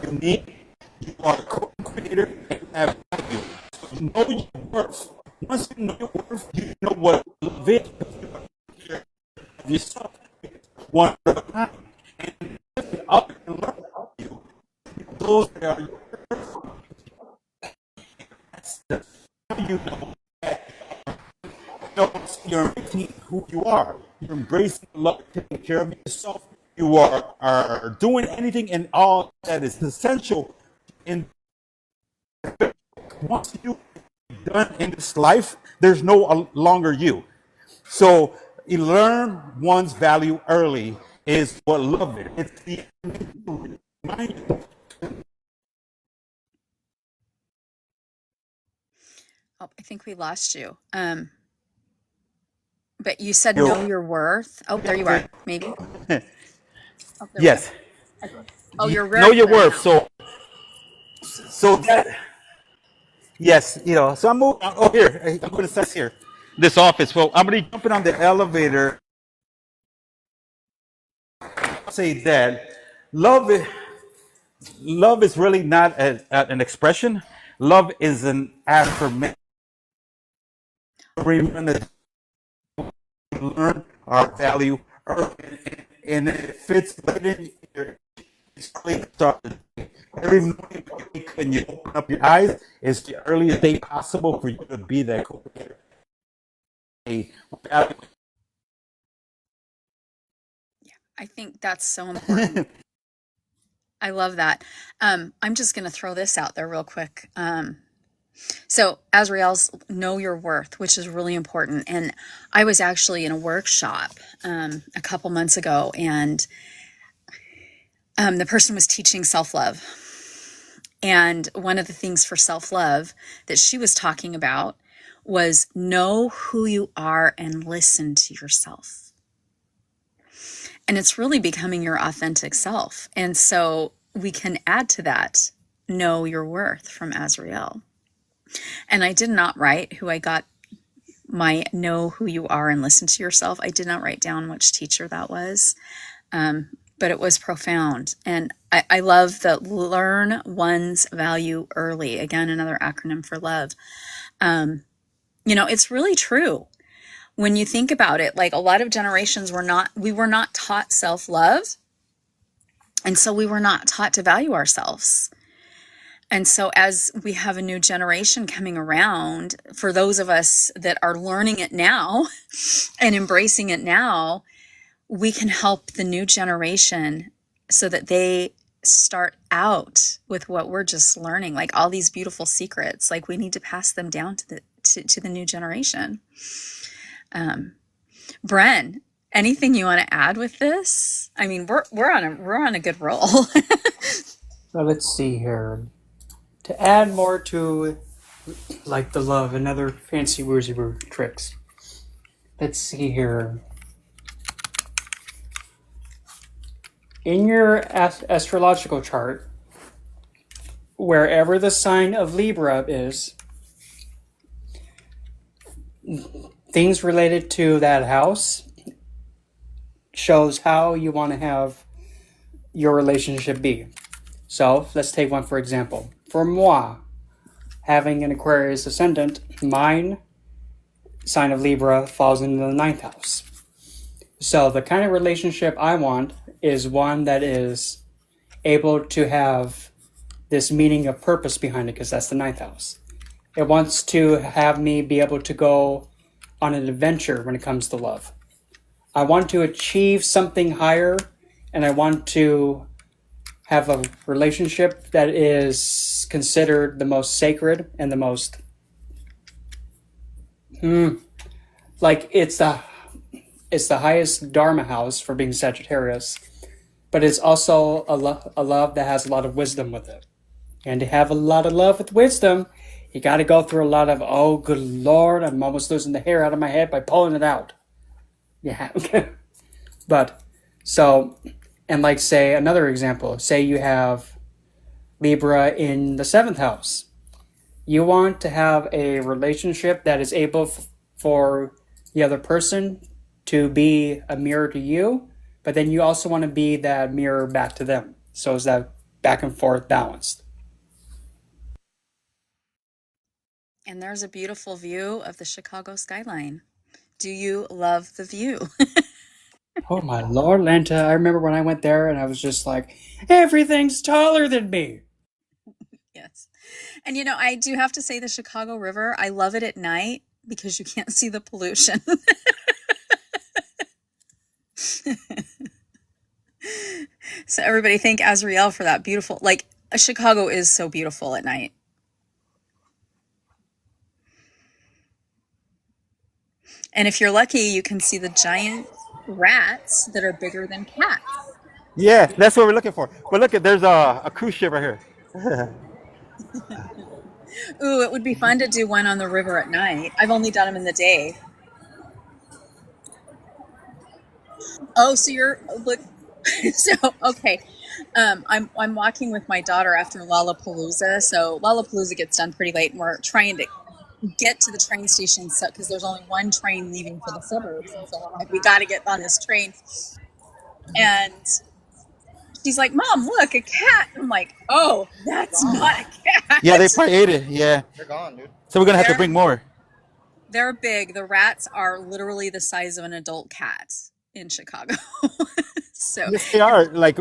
unique. You are a co-creator and have value. So you know your worth. Once you know your worth, you know what love is. Yourself one at a time. those that are you know, you're embracing who you are. You're embracing love, taking care of yourself. You are doing anything and all that is essential. And once you're done in this life, there's no longer you. So you learn one's value early is what love is. It's the mind. Oh, I think we lost you. But you said know You your worth. Oh, there you are. Maybe. Oh, there we go. yes, Oh, you your know worth your then worth. now. So that yes, you know. So I'm moving. Oh, here I'm going to assess here. This office. Well, I'm going to be jumping on the elevator. Say that love is love is really not an expression. Love is an affirmation. Learn our value, and it fits right in your start. Every morning when you open up your eyes, it's the earliest day possible for you to be that co-creator. I think that's so important. I love that. I'm just going to throw this out there real quick. So Azrael's know your worth, which is really important. And I was actually in a workshop a couple months ago, and the person was teaching self-love. And one of the things for self-love that she was talking about was know who you are and listen to yourself. And it's really becoming your authentic self. And so we can add to that, know your worth from Azrael. And I did not write who I got my know who you are and listen to yourself. I did not write down which teacher that was, but it was profound. And I love the learn one's value early. Again, another acronym for love. You know, it's really true. When you think about it, like a lot of generations we were not taught self-love. And so we were not taught to value ourselves. And so as we have a new generation coming around, for those of us that are learning it now and embracing it now, we can help the new generation so that they start out with what we're just learning, like all these beautiful secrets. Like we need to pass them down to the new generation. Bren, anything you want to add with this? I mean, we're on a good roll. So let's see here. To add more to like the love and other fancy woozy woo tricks. Let's see here. In your astrological chart, wherever the sign of Libra is, things related to that house shows how you want to have your relationship be. So let's take one for example. For moi, having an Aquarius ascendant, mine sign of Libra falls into the ninth house. So the kind of relationship I want is one that is able to have this meaning of purpose behind it, because that's the ninth house. It wants to have me be able to go on an adventure when it comes to love. I want to achieve something higher, and I want to have a relationship that is considered the most sacred and the most like it's the highest dharma house for being Sagittarius, but it's also a love that has a lot of wisdom with it. And to have a lot of love with wisdom, you got to go through a lot of, oh good lord, I'm almost losing the hair out of my head by pulling it out. Yeah. But so, and like say another example, say you have Libra in the seventh house. You want to have a relationship that is able for the other person to be a mirror to you, but then you also want to be that mirror back to them. So is that back and forth balanced? And there's a beautiful view of the Chicago skyline. Do you love the view? Oh my lord, Lanta, I remember when I went there and I was just like, everything's taller than me. Yes. And I do have to say the Chicago River, I love it at night because you can't see the pollution. So everybody thank Azriel for that beautiful, like Chicago is so beautiful at night. And if you're lucky, you can see the giant rats that are bigger than cats. Yeah, that's what we're looking for. But look, there's a cruise ship right here. Ooh, it would be fun to do one on the river at night. I've only done them in the day. Oh, so you're look. So okay, I'm walking with my daughter after Lollapalooza. So Lollapalooza gets done pretty late, and we're trying to get to the train station because there's only one train leaving for the suburbs, and so I'm like, we got to get on this train. And she's like, "Mom, look, a cat." I'm like, "Oh, that's not a cat." Yeah, they probably ate it. Yeah, They're gone, dude. so we're gonna have to bring more. They're big. The rats are literally the size of an adult cat in Chicago. So Yes, they are like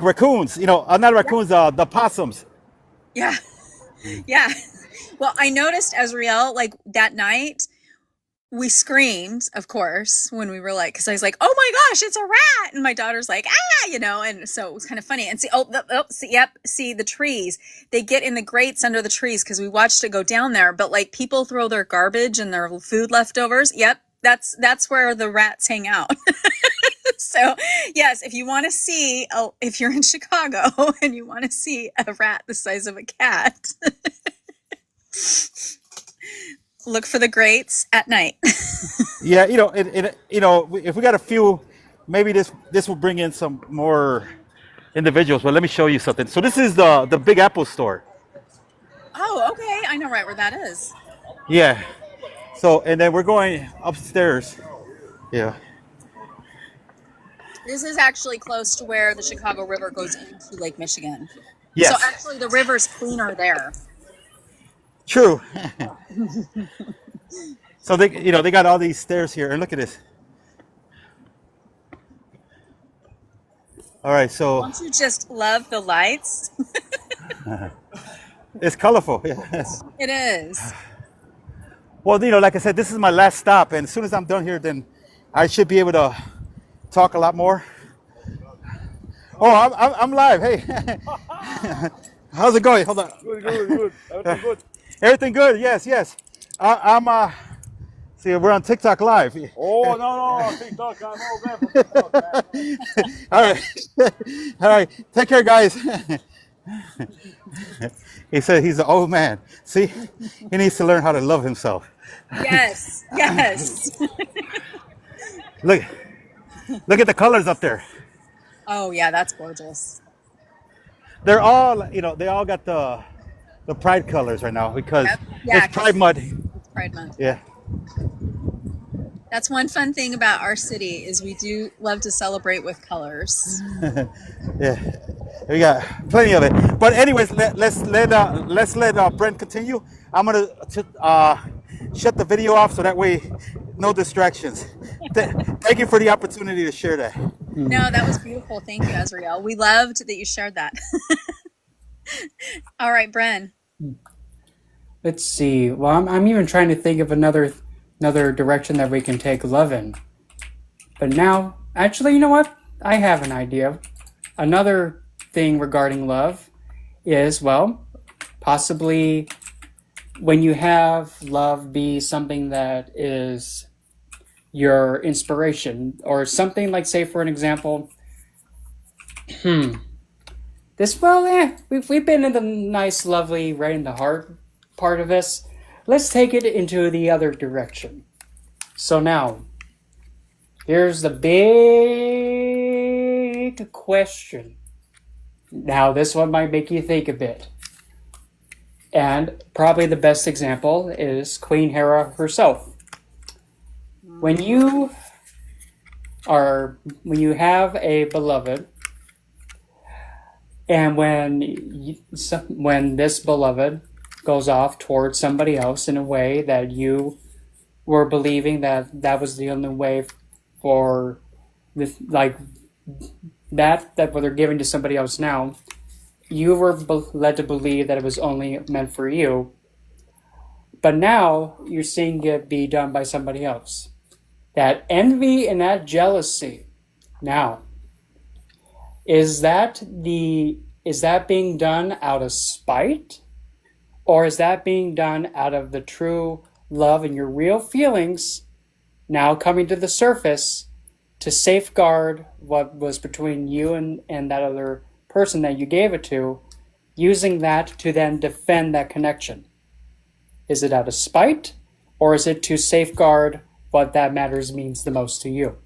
raccoons. Not raccoons. The possums. yeah, yeah. Well, I noticed Azriel like that night. We screamed, of course, when we were like, because I was like, "Oh my gosh, it's a rat!" And my daughter's like, "Ah," and so it was kind of funny. And see the trees. They get in the grates under the trees because we watched it go down there. But like people throw their garbage and their food leftovers. Yep, that's where the rats hang out. So yes, if you want to see, if you're in Chicago and you want to see a rat the size of a cat. Look for the grates at night. Yeah, if we got a few, maybe this will bring in some more individuals. But let me show you something. So this is the Big Apple store. Oh, okay. I know right where that is. Yeah. So and then we're going upstairs. Yeah. This is actually close to where the Chicago River goes into Lake Michigan. Yes. So actually the river's cleaner there. True. So they got all these stairs here, and look at this. All right, so Don't you just love the lights? it's colorful. Yeah. It is. Well, like I said, this is my last stop, and as soon as I'm done here, then I should be able to talk a lot more. Oh, I'm live. Hey, how's it going? Hold on. Good. Everything good. Everything good? Yes. I'm see, we're on TikTok live. Oh, no. TikTok. I'm all there for TikTok, man. All right. Take care, guys. He said he's an old man. See, he needs to learn how to love himself. Yes. Look at the colors up there. Oh yeah, that's gorgeous. They're all, they all got the pride colors right now because Yep. Yeah, it's Pride Month. It's Pride Month. Yeah. That's one fun thing about our city is we do love to celebrate with colors. Yeah, we got plenty of it. But anyways, let's let Brent continue. I'm gonna shut the video off so that way no distractions. Thank you for the opportunity to share that. No, that was beautiful. Thank you, Azriel. We loved that you shared that. All right, Bren. Let's see. Well, I'm even trying to think of another direction that we can take love in. But now, actually, you know what? I have an idea. Another thing regarding love is, well, possibly when you have love be something that is your inspiration, or something like, say, for an example, we've been in the nice, lovely, right in the heart part of this. Let's take it into the other direction. So now, here's the big question. Now, this one might make you think a bit. And probably the best example is Queen Hera herself. When you have a beloved, and when this beloved goes off towards somebody else in a way that you were believing that was the only way for this, like that what they're giving to somebody else now, you were led to believe that it was only meant for you, but now you're seeing it be done by somebody else. That envy and that jealousy. Now, is that being done out of spite? Or is that being done out of the true love and your real feelings now coming to the surface to safeguard what was between you and that other person that you gave it to, using that to then defend that connection? Is it out of spite, or is it to safeguard what that matters means the most to you?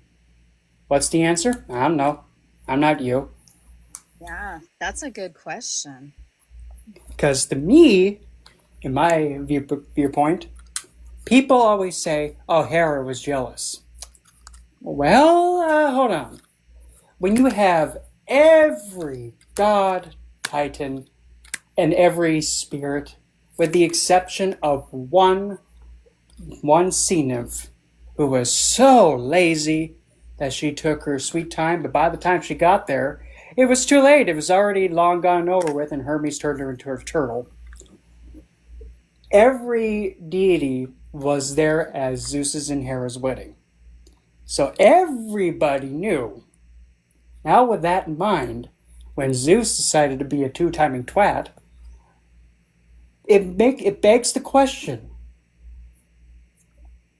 What's the answer? I don't know. I'm not you. Yeah, that's a good question. Because to me, in my viewpoint, people always say, oh, Hera was jealous. Well, hold on. When you have every god, titan, and every spirit, with the exception of one sea nymph who was so lazy that she took her sweet time, but by the time she got there, it was too late. It was already long gone over with, and Hermes turned her into a turtle. Every deity was there at Zeus's and Hera's wedding. So everybody knew. Now with that in mind, when Zeus decided to be a two-timing twat, it begs the question,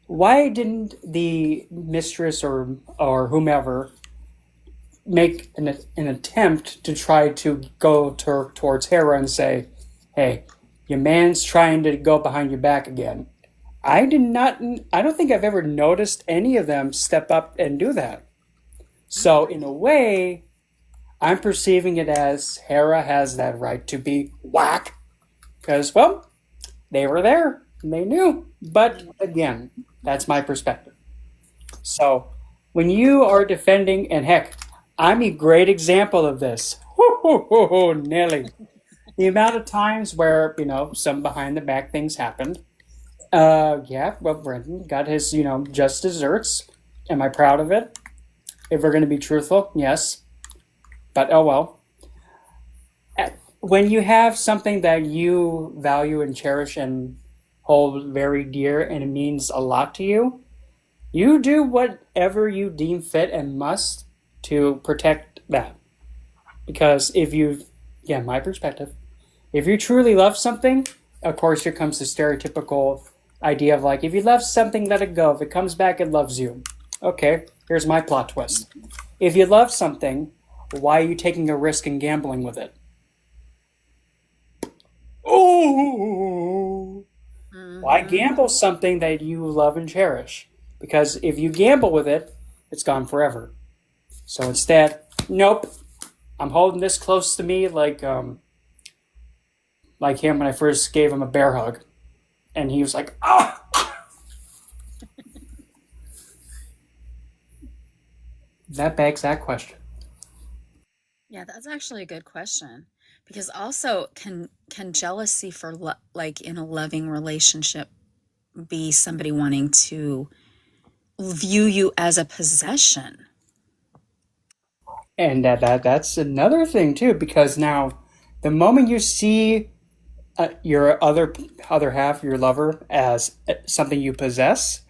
why didn't the mistress or whomever make an attempt to try to go towards Hera and say, hey, your man's trying to go behind your back again? I don't think I've ever noticed any of them step up and do that. So in a way, I'm perceiving it as Hera has that right to be whack. Because, well, they were there and they knew. But again, that's my perspective. So when you are defending, and heck, I'm a great example of this. Nelly. The amount of times where, some behind the back things happened. Brendan got his, just desserts. Am I proud of it? If we're going to be truthful, yes. But oh well. When you have something that you value and cherish and hold very dear and it means a lot to you, you do whatever you deem fit and must to protect that. Because my perspective, if you truly love something, of course here comes the stereotypical idea of like, if you love something, let it go. If it comes back, it loves you. Okay, here's my plot twist. If you love something, why are you taking a risk and gambling with it? Oh, why gamble something that you love and cherish? Because if you gamble with it, it's gone forever. So instead, nope, I'm holding this close to me like him when I first gave him a bear hug. And he was like, ah! That begs that question. Yeah, that's actually a good question. Because also, can jealousy for in a loving relationship be somebody wanting to view you as a possession? And that's another thing too, because now the moment you see your other half, your lover, as something you possess,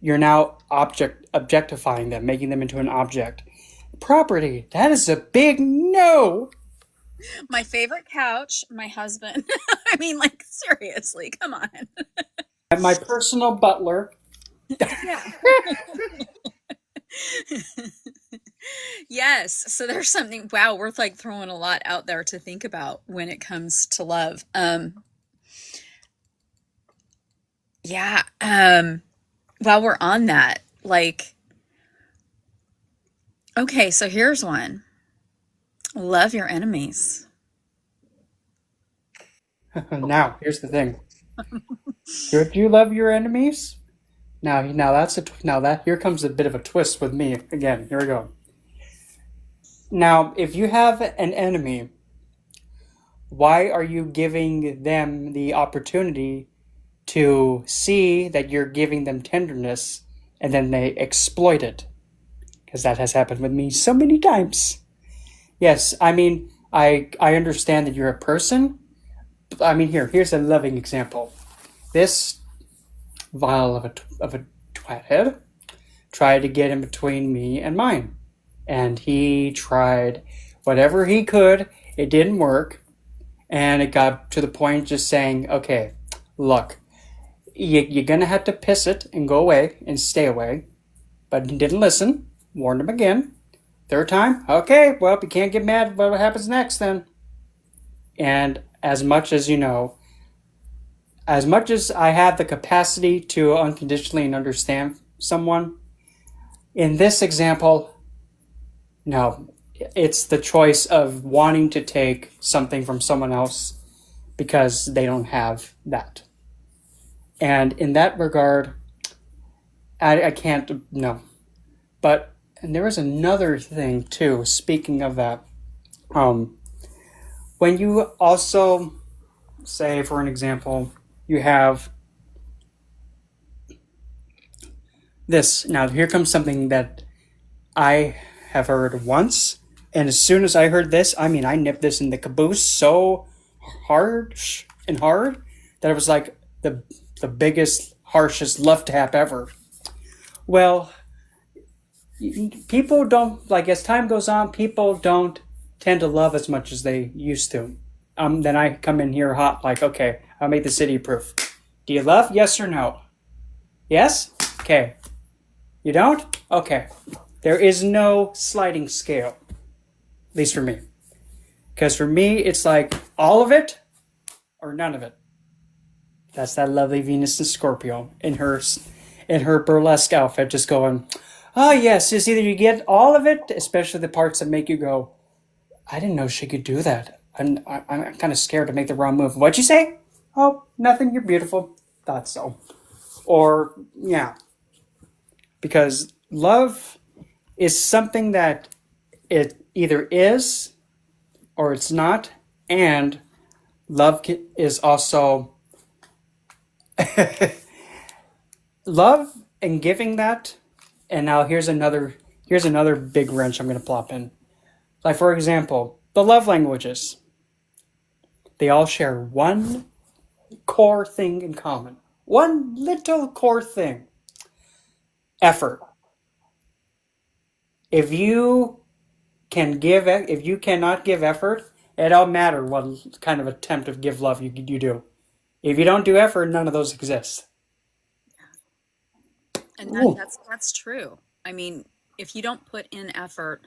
you're now objectifying them, making them into an object. Property, that is a big no. My favorite couch, my husband. I mean, seriously, come on. My personal butler. Yeah. Yes. So there's something, wow, we're throwing a lot out there to think about when it comes to love. While we're on that, okay, so here's one. Love your enemies. Now, here's the thing. Do you love your enemies? Now here comes a bit of a twist with me again. Here we go. Now, if you have an enemy, why are you giving them the opportunity to see that you're giving them tenderness and then they exploit it? Because that has happened with me so many times. Yes, I mean, I understand that you're a person. I mean, here's a loving example. This vial of a twat head tried to get in between me and mine. And he tried whatever he could. It didn't work. And it got to the point just saying, okay, look, you're going to have to piss it and go away and stay away. But he didn't listen. Warned him again. Third time, okay, well, you can't get mad about what happens next then. And as much as as much as I have the capacity to unconditionally understand someone, in this example, no, it's the choice of wanting to take something from someone else because they don't have that. And in that regard, I can't, no. But, and there was another thing too, speaking of that. When you also, say for an example, you have this. Now here comes something that I have heard once, and as soon as I heard this, I mean, I nipped this in the caboose so hard that it was like the biggest, harshest love tap ever. Well, people don't, like, as time goes on, people don't tend to love as much as they used to. Then I come in here hot, like, okay, I'll make the city proof. Do you love? Yes or no? Yes? Okay. You don't? Okay. There is no sliding scale. At least for me. Because for me, it's like all of it or none of it. That's that lovely Venus in Scorpio in her burlesque outfit, just going, oh yes, it's either you get all of it, especially the parts that make you go, I didn't know she could do that. I'm kind of scared to make the wrong move. What'd you say? Oh, nothing, you're beautiful. Thought so. Or, yeah. Because love is something that it either is or it's not, and love is also love and giving that. And now here's another big wrench I'm going to plop in. Like, for example, the love languages. They all share one core thing in common. One little core thing. Effort. If you cannot give effort, it don't matter what kind of attempt of give love you do. If you don't do effort, none of those exist. And that's true. I mean, if you don't put in effort,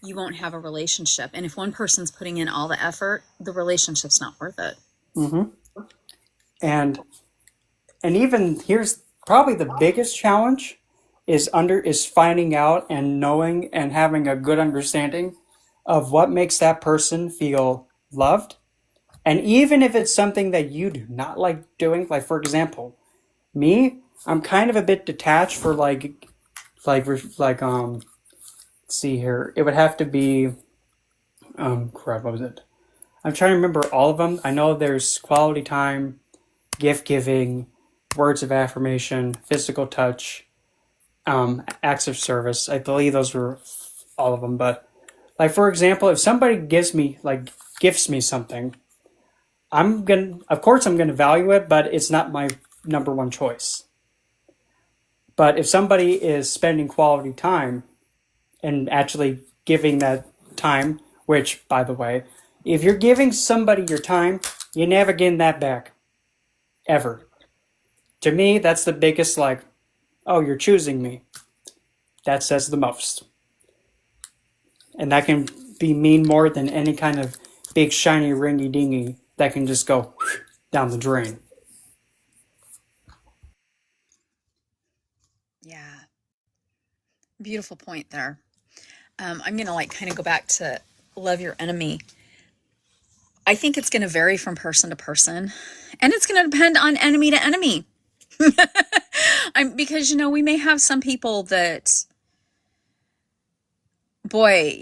you won't have a relationship. And if one person's putting in all the effort, the relationship's not worth it. Mm-hmm. And even here's probably the biggest challenge is finding out and knowing and having a good understanding of what makes that person feel loved. And even if it's something that you do not like doing, like for example, me, I'm kind of a bit detached for let's see here. It would have to be, what was it? I'm trying to remember all of them. I know there's quality time, gift giving, words of affirmation, physical touch, acts of service. I believe those were all of them. But like, for example, if somebody gifts me something, of course I'm gonna value it, but it's not my number one choice. But if somebody is spending quality time and actually giving that time, which, by the way, if you're giving somebody your time, you're never getting that back. Ever. To me, that's the biggest, like, oh, you're choosing me. That says the most. And that can mean more than any kind of big, shiny, ringy-dingy that can just go down the drain. Yeah. Beautiful point there. I'm going to kind of go back to love your enemy. I think it's going to vary from person to person, and it's going to depend on enemy to enemy. Because, we may have some people that, boy,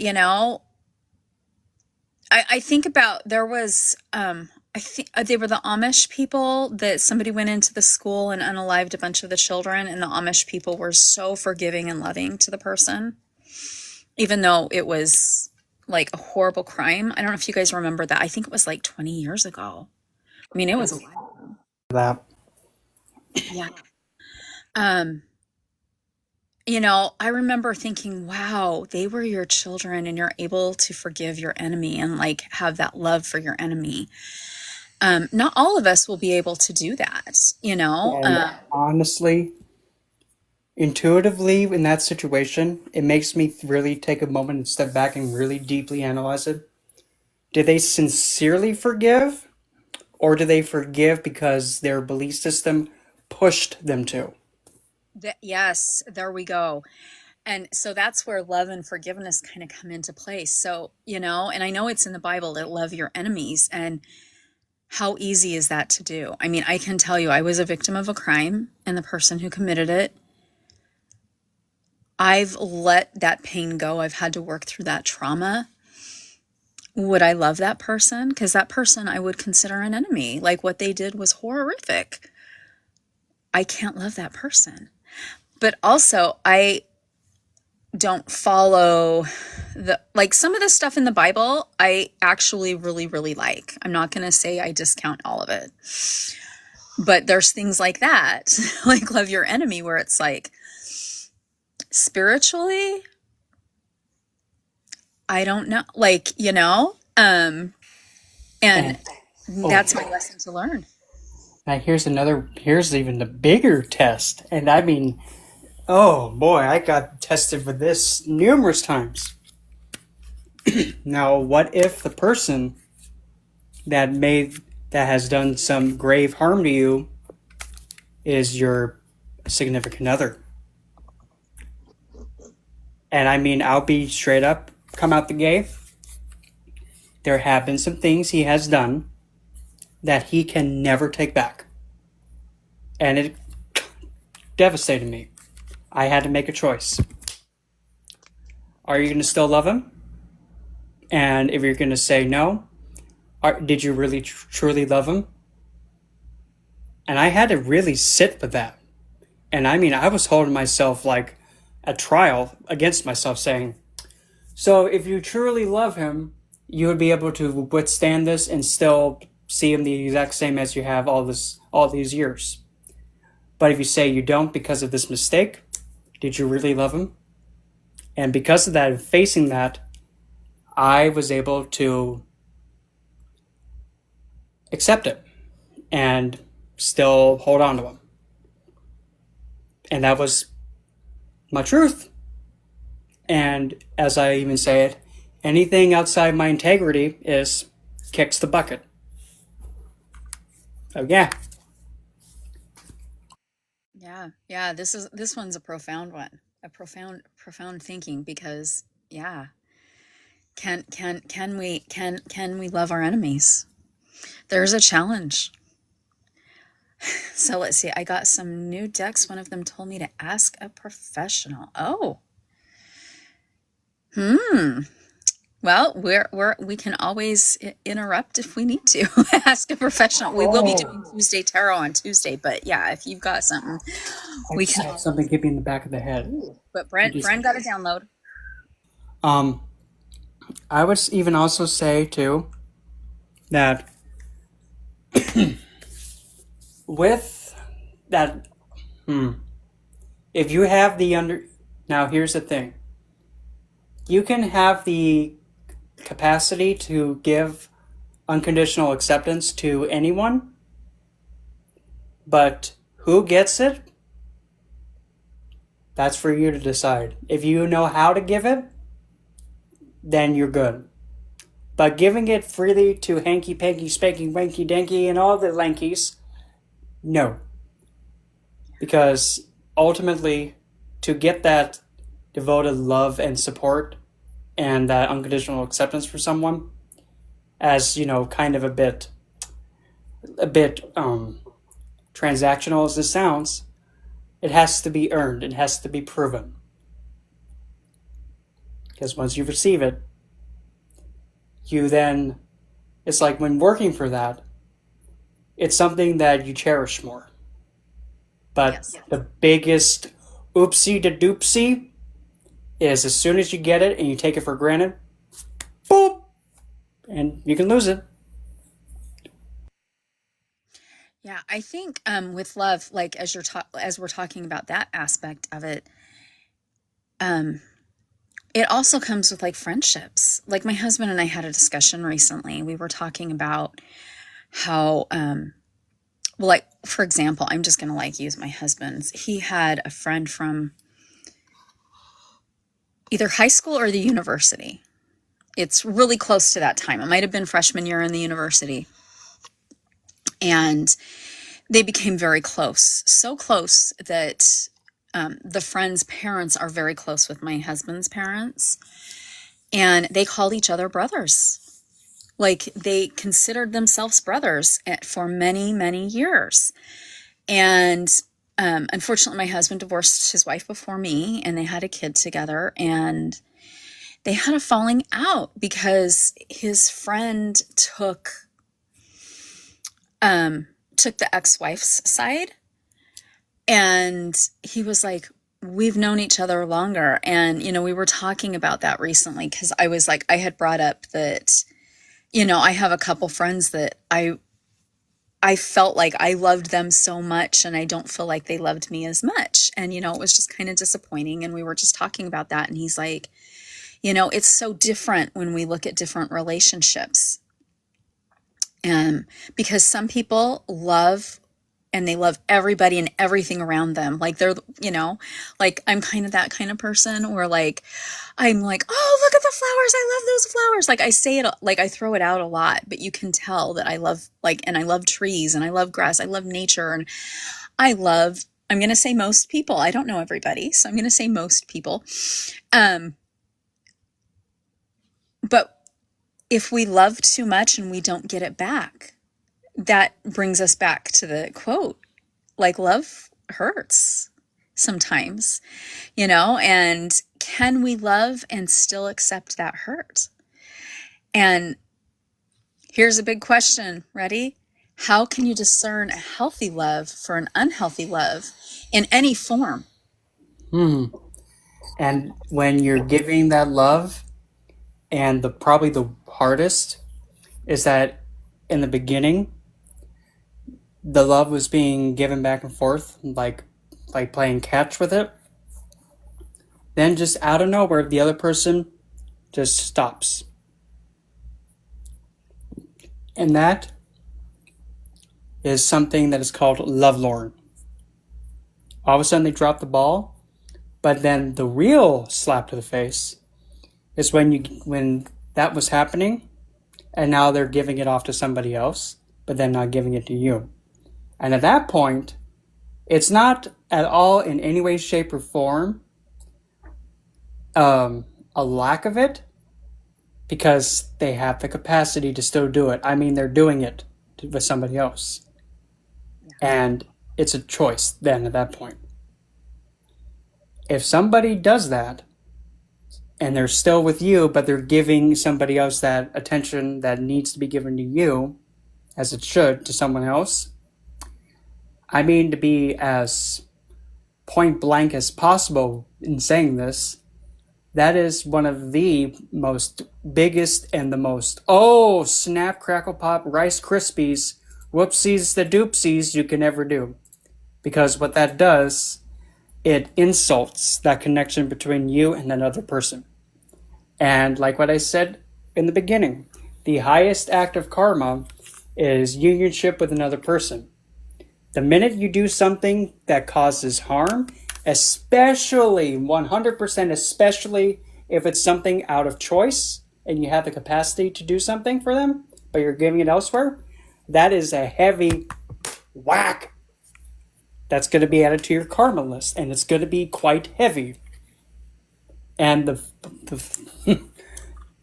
I think about, there was, I think they were the Amish people that somebody went into the school and unalived a bunch of the children, and the Amish people were so forgiving and loving to the person, even though it was like a horrible crime. I don't know if you guys remember that. I think it was like 20 years ago. I mean, it was a while. That Yeah. Um, you know, I remember thinking, wow, they were your children and you're able to forgive your enemy and like have that love for your enemy. Not all of us will be able to do that, you know? and honestly, intuitively in that situation, it makes me really take a moment and step back and really deeply analyze it. Did they sincerely forgive, or do they forgive because their belief system pushed them to? Yes, there we go. And so that's where love and forgiveness kind of come into place. So, you know, and I know it's in the Bible to love your enemies. And how easy is that to do? I mean, I can tell you, I was a victim of a crime, and the person who committed it, I've let that pain go. I've had to work through that trauma. Would I love that person? Because that person I would consider an enemy. Like what they did was horrific. I can't love that person. But also, I don't follow like some of the stuff in the Bible, I actually really, really like. I'm not going to say I discount all of it. But there's things like that, like love your enemy, where it's like spiritually, I don't know, like, you know, and that's my lesson to learn. Now here's even the bigger test. And I mean, oh boy, I got tested with this numerous times. Now, what if the person that has done some grave harm to you is your significant other? And I mean, I'll be straight up, come out the gate. There have been some things he has done that he can never take back. And it devastated me. I had to make a choice. Are you going to still love him? And if you're going to say no, did you really truly love him? And I had to really sit with that. And I mean, I was holding myself like a trial against myself, saying, so if you truly love him, you would be able to withstand this and still see him the exact same as you have all these years. But if you say you don't because of this mistake, did you really love him? And because of that, and facing that, I was able to accept it and still hold on to him. And that was my truth. And as I even say it, anything outside my integrity kicks the bucket. So yeah. Yeah, this one's a profound one. A profound thinking, because yeah. Can we love our enemies? There's a challenge. So let's see. I got some new decks. One of them told me to ask a professional. Oh. Well, we can always interrupt if we need to. Ask a professional. We will be doing Tuesday Tarot on Tuesday, but yeah, if you've got something, we can. Have something keeping in the back of the head. But Brent got a download. I would even also say too that with that, if you have now here's the thing. You can have the capacity to give unconditional acceptance to anyone, but who gets it? That's for you to decide. If you know how to give it, then you're good. But giving it freely to hanky panky spanky wanky danky and all the lankies, no. Because ultimately, to get that devoted love and support and that unconditional acceptance for someone, as you know, kind of a bit transactional as this sounds, it has to be earned. It has to be proven. Because once you receive it, it's like when working for that, it's something that you cherish more. But the biggest oopsie to doopsie is as soon as you get it and you take it for granted, and you can lose it. Yeah, I think with love, like as we're talking about that aspect of it, um, it also comes with like friendships. Like my husband and I had a discussion recently. We were talking about how, well, like for example, I'm just gonna like use my husband's. He had a friend from either high school or the university. It's really close to that time. It might have been freshman year in the university. And they became very close, so close that the friend's parents are very close with my husband's parents, and they called each other brothers. Like they considered themselves brothers for many, many years. And unfortunately, my husband divorced his wife before me, and they had a kid together, and they had a falling out because his friend took the ex-wife's side, and he was like, we've known each other longer. And we were talking about that recently, because I was like, I had brought up that I have a couple friends that I felt like I loved them so much, and I don't feel like they loved me as much. And it was just kind of disappointing, and we were just talking about that, and he's like, it's so different when we look at different relationships. Because some people love, and they love everybody and everything around them. Like they're, like I'm kind of that kind of person where like, I'm like, oh, look at the flowers. I love those flowers. Like I say it, like I throw it out a lot, but you can tell that I love and I love trees, and I love grass. I love nature. And I'm going to say most people. I don't know everybody, so I'm going to say most people. But if we love too much and we don't get it back, that brings us back to the quote, like love hurts sometimes, and can we love and still accept that hurt? And here's a big question. Ready? How can you discern a healthy love for an unhealthy love in any form? And when you're giving that love, and probably the hardest is that in the beginning, the love was being given back and forth, like playing catch with it. Then just out of nowhere, the other person just stops. And that is something that is called lovelorn. All of a sudden they drop the ball, but then the real slap to the face is when that was happening, and now they're giving it off to somebody else, but then not giving it to you. And at that point, it's not at all in any way, shape, or form a lack of it, because they have the capacity to still do it. I mean, they're doing it with somebody else. And it's a choice then at that point. If somebody does that, and they're still with you, but they're giving somebody else that attention that needs to be given to you, as it should to someone else, I mean, to be as point blank as possible in saying this, that is one of the most biggest and the most, snap, crackle, pop, Rice Krispies, whoopsies, the doopsies you can ever do. Because what that does, it insults that connection between you and that other person. And like what I said in the beginning, the highest act of karma is unionship with another person. The minute you do something that causes harm, especially 100%, especially if it's something out of choice and you have the capacity to do something for them, but you're giving it elsewhere, that is a heavy whack. That's going to be added to your karma list, and it's going to be quite heavy. And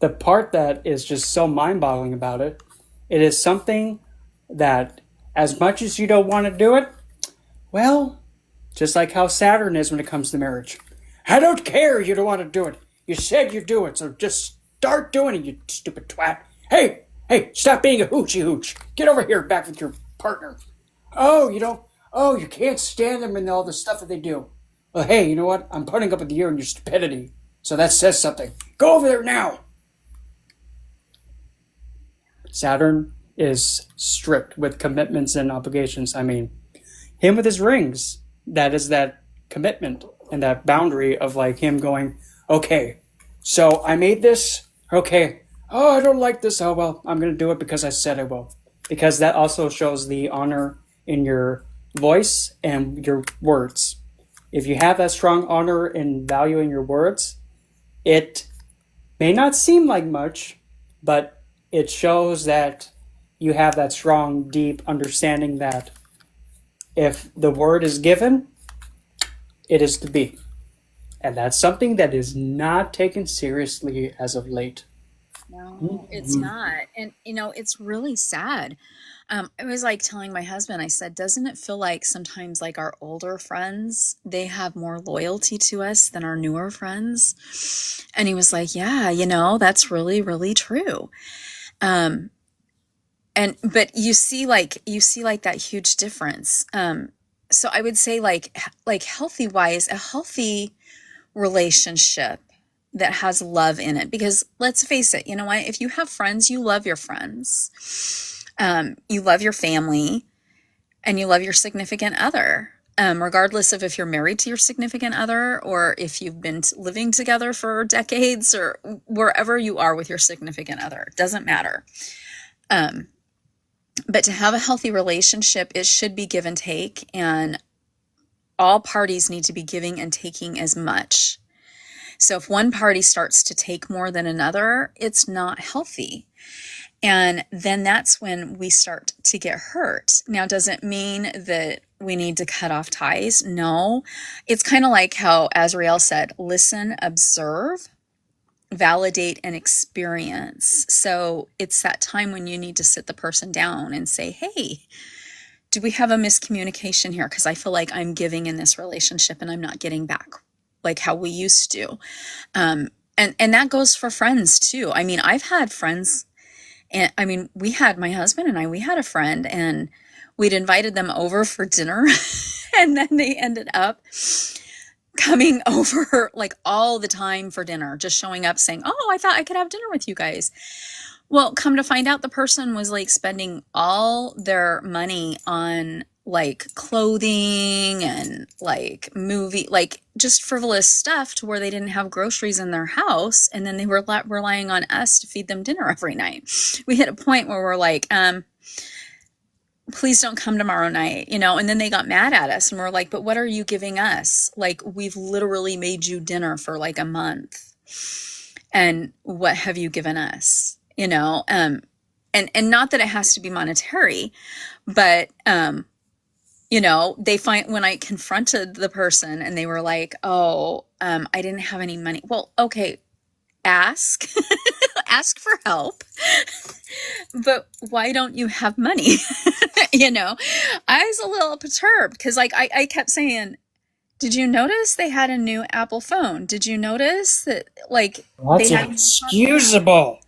the part that is just so mind-boggling about it, it is something that as much as you don't want to do it, well, just like how Saturn is when it comes to marriage. I don't care you don't want to do it. You said you do it, so just start doing it, you stupid twat. Hey, stop being a hoochie hooch. Get over here back with your partner. You can't stand them and all the stuff that they do. Well, hey, you know what? I'm putting up with you and your stupidity. So that says something. Go over there now. Saturn is strict with commitments and obligations. I mean, him with his rings, that is that commitment and that boundary of like him going, okay, so I made this, okay, oh, I don't like this, oh, well, I'm going to do it because I said I will. Because that also shows the honor in your voice and your words. If you have that strong honor and value in your words, it may not seem like much, but it shows that you have that strong, deep understanding that if the word is given, it is to be. And that's something that is not taken seriously as of late. No, it's not. And, it's really sad. I was like telling my husband, I said, doesn't it feel like sometimes like our older friends, they have more loyalty to us than our newer friends? And he was like, yeah, that's really, really true. But you see like that huge difference. So I would say like healthy wise, a healthy relationship that has love in it, because let's face it, you know what? If you have friends, you love your friends, you love your family, and you love your significant other, regardless of if you're married to your significant other or if you've been living together for decades or wherever you are with your significant other, it doesn't matter. But to have a healthy relationship, it should be give and take, and all parties need to be giving and taking as much. So if one party starts to take more than another, it's not healthy. And then that's when we start to get hurt. Now, does it mean that we need to cut off ties? No. It's kind of like how Azrael said, listen, observe, validate, and experience. So it's that time when you need to sit the person down and say, hey, do we have a miscommunication here? Because I feel like I'm giving in this relationship and I'm not getting back like how we used to. And that goes for friends too. I mean, I've had friends, and I mean, my husband and we had a friend, and we'd invited them over for dinner and then they ended up coming over like all the time for dinner, just showing up saying, oh, I thought I could have dinner with you guys. Well, come to find out, the person was like spending all their money on like clothing and like like just frivolous stuff, to where they didn't have groceries in their house. And then they were relying on us to feed them dinner every night. We hit a point where we're like, please don't come tomorrow night, and then they got mad at us and we're like, but what are you giving us? Like, we've literally made you dinner for like a month. And what have you given us? And not that it has to be monetary, but, they find, when I confronted the person and they were like, oh, I didn't have any money. Well, okay, ask, ask for help, but why don't you have money? I was a little perturbed because like, I kept saying, did you notice they had a new Apple phone? Did you notice that like That's they had inexcusable.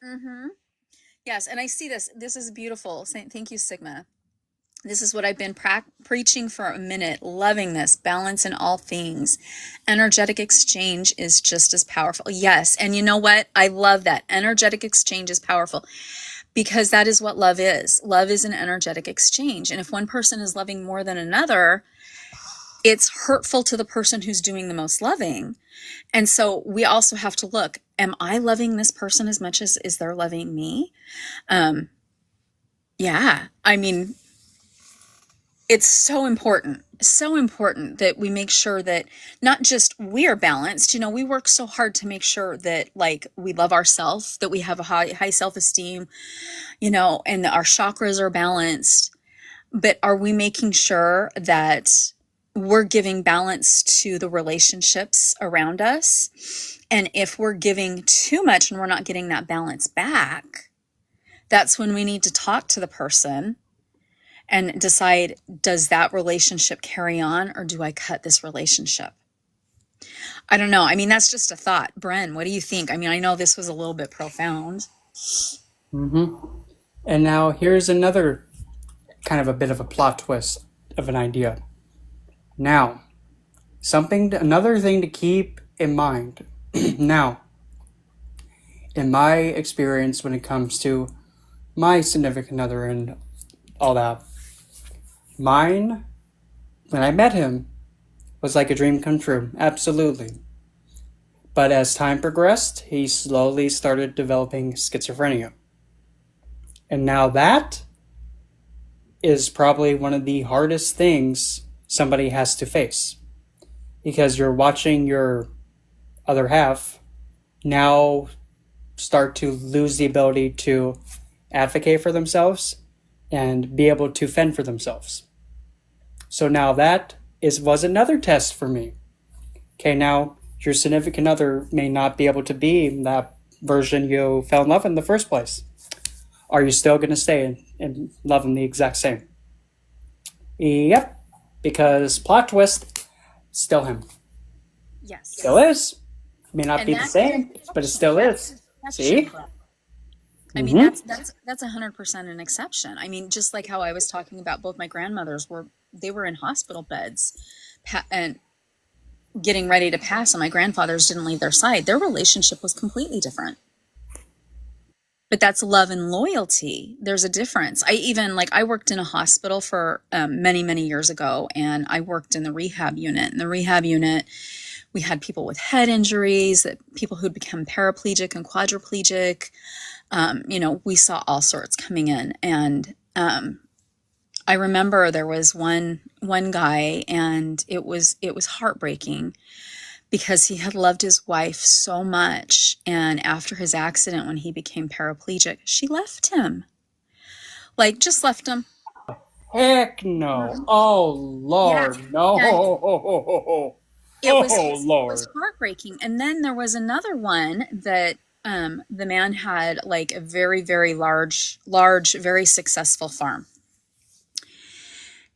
Mm-hmm. Yes, and I see this. This is beautiful. Thank you, Sigma. This is what I've been preaching for a minute. Loving this. Balance in all things. Energetic exchange is just as powerful. Yes, and you know what? I love that. Energetic exchange is powerful, because that is what love is. Love is an energetic exchange. And if one person is loving more than another, it's hurtful to the person who's doing the most loving. And so we also have to look, am I loving this person as much as they're loving me? Yeah, I mean, it's so important that we make sure that not just we are balanced. We work so hard to make sure that like we love ourselves, that we have a high self-esteem, and that our chakras are balanced. But are we making sure that we're giving balance to the relationships around us? And if we're giving too much and we're not getting that balance back, that's when we need to talk to the person and decide, does that relationship carry on, or do I cut this relationship? I don't know. I mean, that's just a thought. Bren, what do you think? I mean, I know this was a little bit profound. Mm-hmm. And now here's another kind of a bit of a plot twist of an idea. Now, another thing to keep in mind. Now, in my experience when it comes to my significant other and all that. Mine, when I met him, was like a dream come true. Absolutely. But as time progressed, he slowly started developing schizophrenia. And now that is probably one of the hardest things somebody has to face. Because you're watching your other half now start to lose the ability to advocate for themselves and be able to fend for themselves. So now that was another test for me. Okay, now your significant other may not be able to be that version you fell in love in the first place. Are you still going to stay and love them the exact same? Yep, because plot twist, still him. Yes. Still is. May not And be the same, but it still is. See? I mean, that's 100% an exception. I mean, just like how I was talking about, both my grandmothers were in hospital beds and getting ready to pass, and my grandfathers didn't leave their side. Their relationship was completely different. But that's love and loyalty. There's a difference. I worked in a hospital for many, many years ago, and I worked in the rehab unit. In the rehab unit, we had people with head injuries, people who'd become paraplegic and quadriplegic. We saw all sorts coming in. And I remember there was one guy, and it was heartbreaking because he had loved his wife so much. And after his accident, when he became paraplegic, she left him. Just left him. Heck no. Oh, Lord, Yeah. no. It Lord. was heartbreaking. And then there was another one that the man had a very, very large, very successful farm.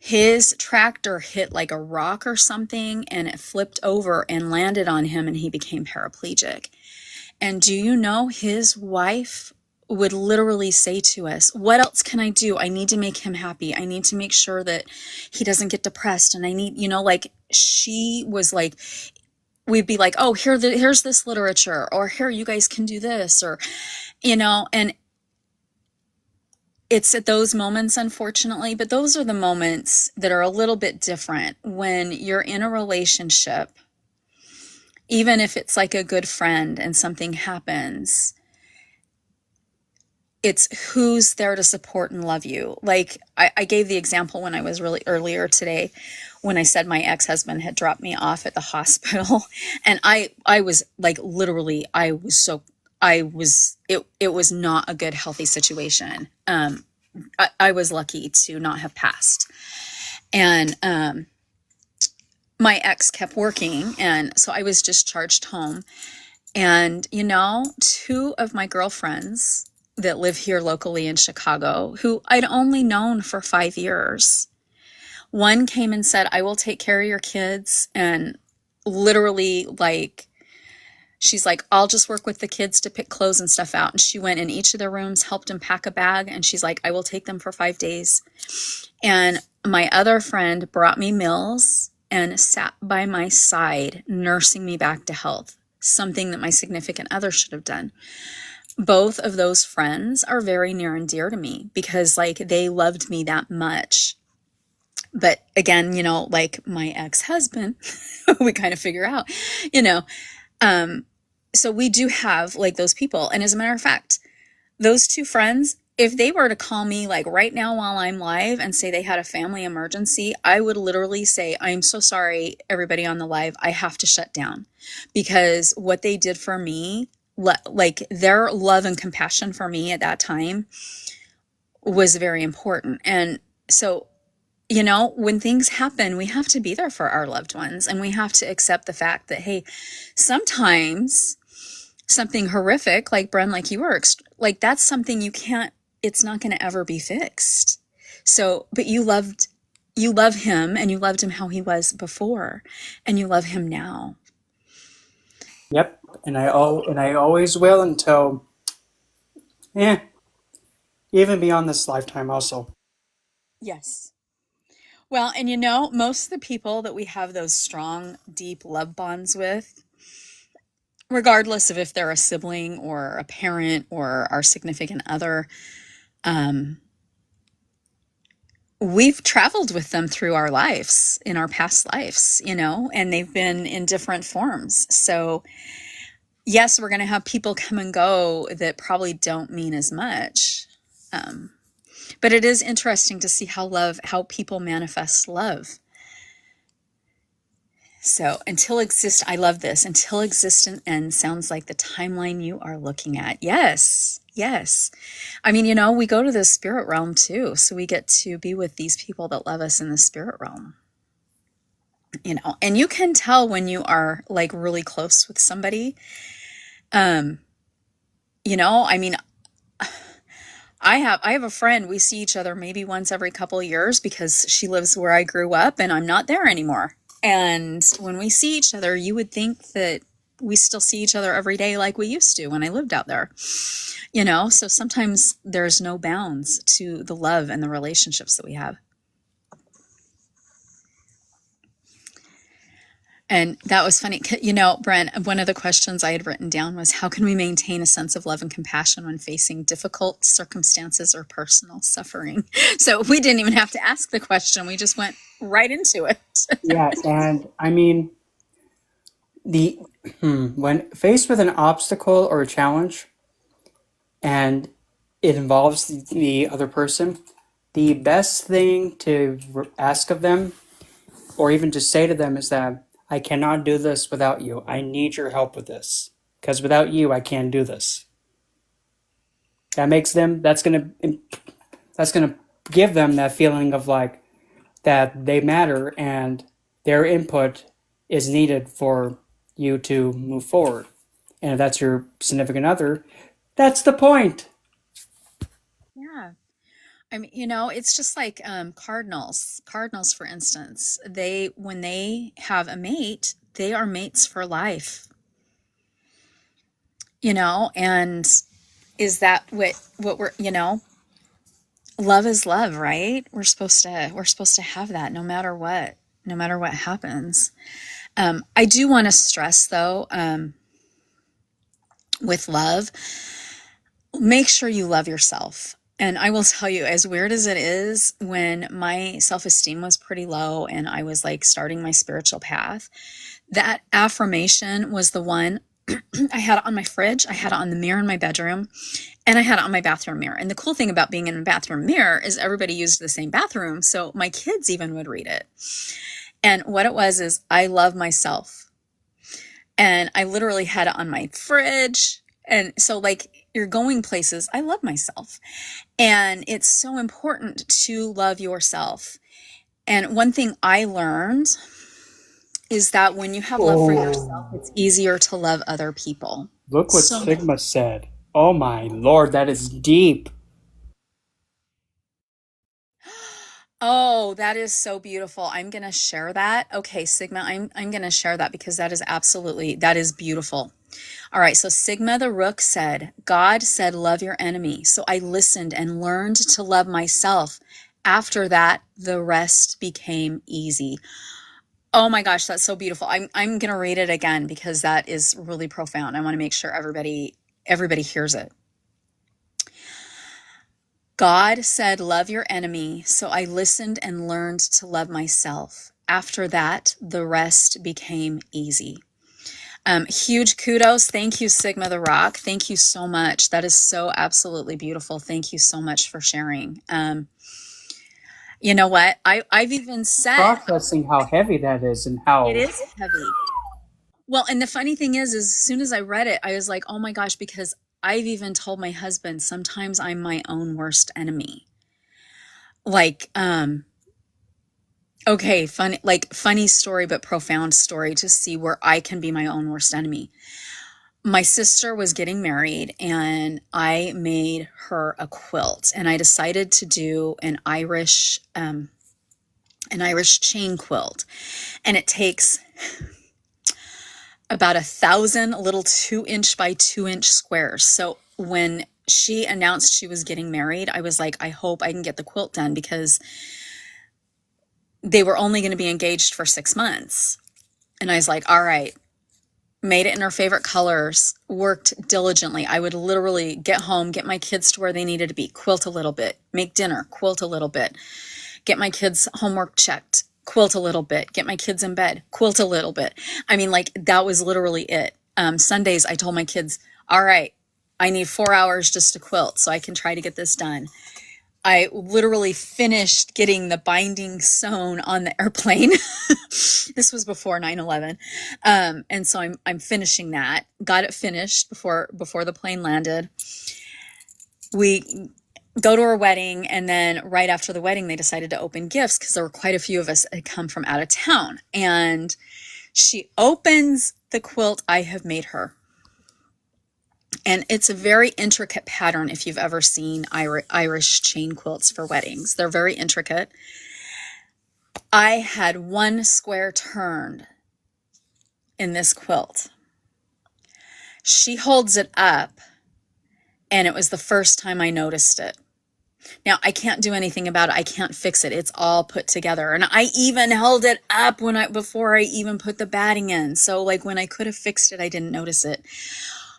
His tractor hit a rock or something, and it flipped over and landed on him, and he became paraplegic. And do you know, his wife would literally say to us, what else can I do? I need to make him happy. I need to make sure that he doesn't get depressed. And I need, she was we'd be oh, here's this literature, or here, you guys can do this, or, and it's at those moments, unfortunately, but those are the moments that are a little bit different when you're in a relationship, even if it's a good friend and something happens. It's who's there to support and love you. I gave the example when I was really earlier today, when I said my ex-husband had dropped me off at the hospital, and I was literally, it was not a good, healthy situation. I was lucky to not have passed. And my ex kept working, and so I was discharged home. And, two of my girlfriends that live here locally in Chicago, who I'd only known for 5 years, one came and said, I will take care of your kids. And literally, she's I'll just work with the kids to pick clothes and stuff out. And she went in each of their rooms, helped them pack a bag. And she's I will take them for 5 days. And my other friend brought me meals and sat by my side, nursing me back to health, something that my significant other should have done. Both of those friends are very near and dear to me because they loved me that much. But again, my ex-husband, we kind of figure out, so we do have those people. And as a matter of fact, those two friends, if they were to call me right now while I'm live and say they had a family emergency, I would literally say, I'm so sorry, everybody on the live, I have to shut down, because what they did for me, their love and compassion for me at that time was very important. And so, when things happen, we have to be there for our loved ones, and we have to accept the fact that, hey, sometimes something horrific, Bren, you were, that's something it's not going to ever be fixed. So, but you love him, and you loved him how he was before, and you love him now. Yep. And I always will until, even beyond this lifetime also. Yes. Well, and most of the people that we have those strong, deep love bonds with, regardless of if they're a sibling or a parent or our significant other, we've traveled with them through our lives, in our past lives, and they've been in different forms. So yes, we're going to have people come and go that probably don't mean as much. But it is interesting to see how people manifest love. So I love this. Until existence ends sounds like the timeline you are looking at. Yes. Yes. I mean, we go to the spirit realm too. So we get to be with these people that love us in the spirit realm. And you can tell when you are like really close with somebody. I mean, I have a friend, we see each other maybe once every couple of years because she lives where I grew up and I'm not there anymore. And when we see each other, you would think that we still see each other every day like we used to when I lived out there. So sometimes there's no bounds to the love and the relationships that we have. And that was funny. Brent, one of the questions I had written down was, how can we maintain a sense of love and compassion when facing difficult circumstances or personal suffering? So we didn't even have to ask the question. We just went right into it. Yeah, and I mean, when faced with an obstacle or a challenge, and it involves the other person, the best thing to ask of them, or even to say to them, is that I cannot do this without you. I need your help with this, because without you, I can't do this. That's gonna give them that feeling of like that they matter and their input is needed for you to move forward. And if that's your significant other, that's the point. Yeah. I mean, it's just like cardinals. Cardinals, for instance, when they have a mate, they are mates for life. And is that what we're, love is love, right? We're supposed to have that no matter what happens. I do want to stress though, with love, make sure you love yourself. And I will tell you, as weird as it is, when my self-esteem was pretty low and I was like starting my spiritual path, that affirmation was the one I had it on my fridge, I had it on the mirror in my bedroom, and I had it on my bathroom mirror. And the cool thing about being in a bathroom mirror is everybody used the same bathroom, so my kids even would read it. And what it was is, I love myself. And I literally had it on my fridge. And so like, you're going places, I love myself. And it's so important to love yourself. And one thing I learned is that when you have love for yourself, it's easier to love other people. Look what Sigma said. Oh my Lord, that is deep. Oh, that is so beautiful. I'm going to share that. Okay, Sigma, I'm going to share that because that is beautiful. All right, so Sigma the Rook said, God said, love your enemy. So I listened and learned to love myself. After that, the rest became easy. Oh my gosh, that's so beautiful. I'm going to read it again because that is really profound. I want to make sure everybody hears it. God said, love your enemy. So I listened and learned to love myself. After that, the rest became easy. Huge kudos. Thank you, Sigma the Rock. Thank you so much. That is so absolutely beautiful. Thank you so much for sharing. You know what? I've even said, Processing how heavy that is and how it is heavy. Well, and the funny thing is as soon as I read it, I was like, oh my gosh, because I've even told my husband, sometimes I'm my own worst enemy. Like, okay, funny story, but profound story to see where I can be my own worst enemy. My sister was getting married and I made her a quilt, and I decided to do an Irish chain quilt, and it takes about 1,000 little 2-inch by 2-inch squares. So when she announced she was getting married, I was like, I hope I can get the quilt done, because they were only going to be engaged for 6 months. And I was like, all right, made it in her favorite colors, worked diligently. I would literally get home, get my kids to where they needed to be, quilt a little bit, make dinner, quilt a little bit, get my kids' homework checked, quilt a little bit, get my kids in bed, quilt a little bit. I mean, like, that was literally it. Sundays, I told my kids, all right, I need 4 hours just to quilt so I can try to get this done. I literally finished getting the binding sewn on the airplane. This was before 9/11. And so I'm finishing that. Got it finished before the plane landed. We go to her wedding, and then right after the wedding, they decided to open gifts because there were quite a few of us that had come from out of town. And she opens the quilt I have made her. And it's a very intricate pattern if you've ever seen Irish chain quilts for weddings. They're very intricate. I had one square turned in this quilt. She holds it up, and it was the first time I noticed it. Now, I can't do anything about it. I can't fix it. It's all put together. And I even held it up before I even put the batting in. So like when I could have fixed it, I didn't notice it.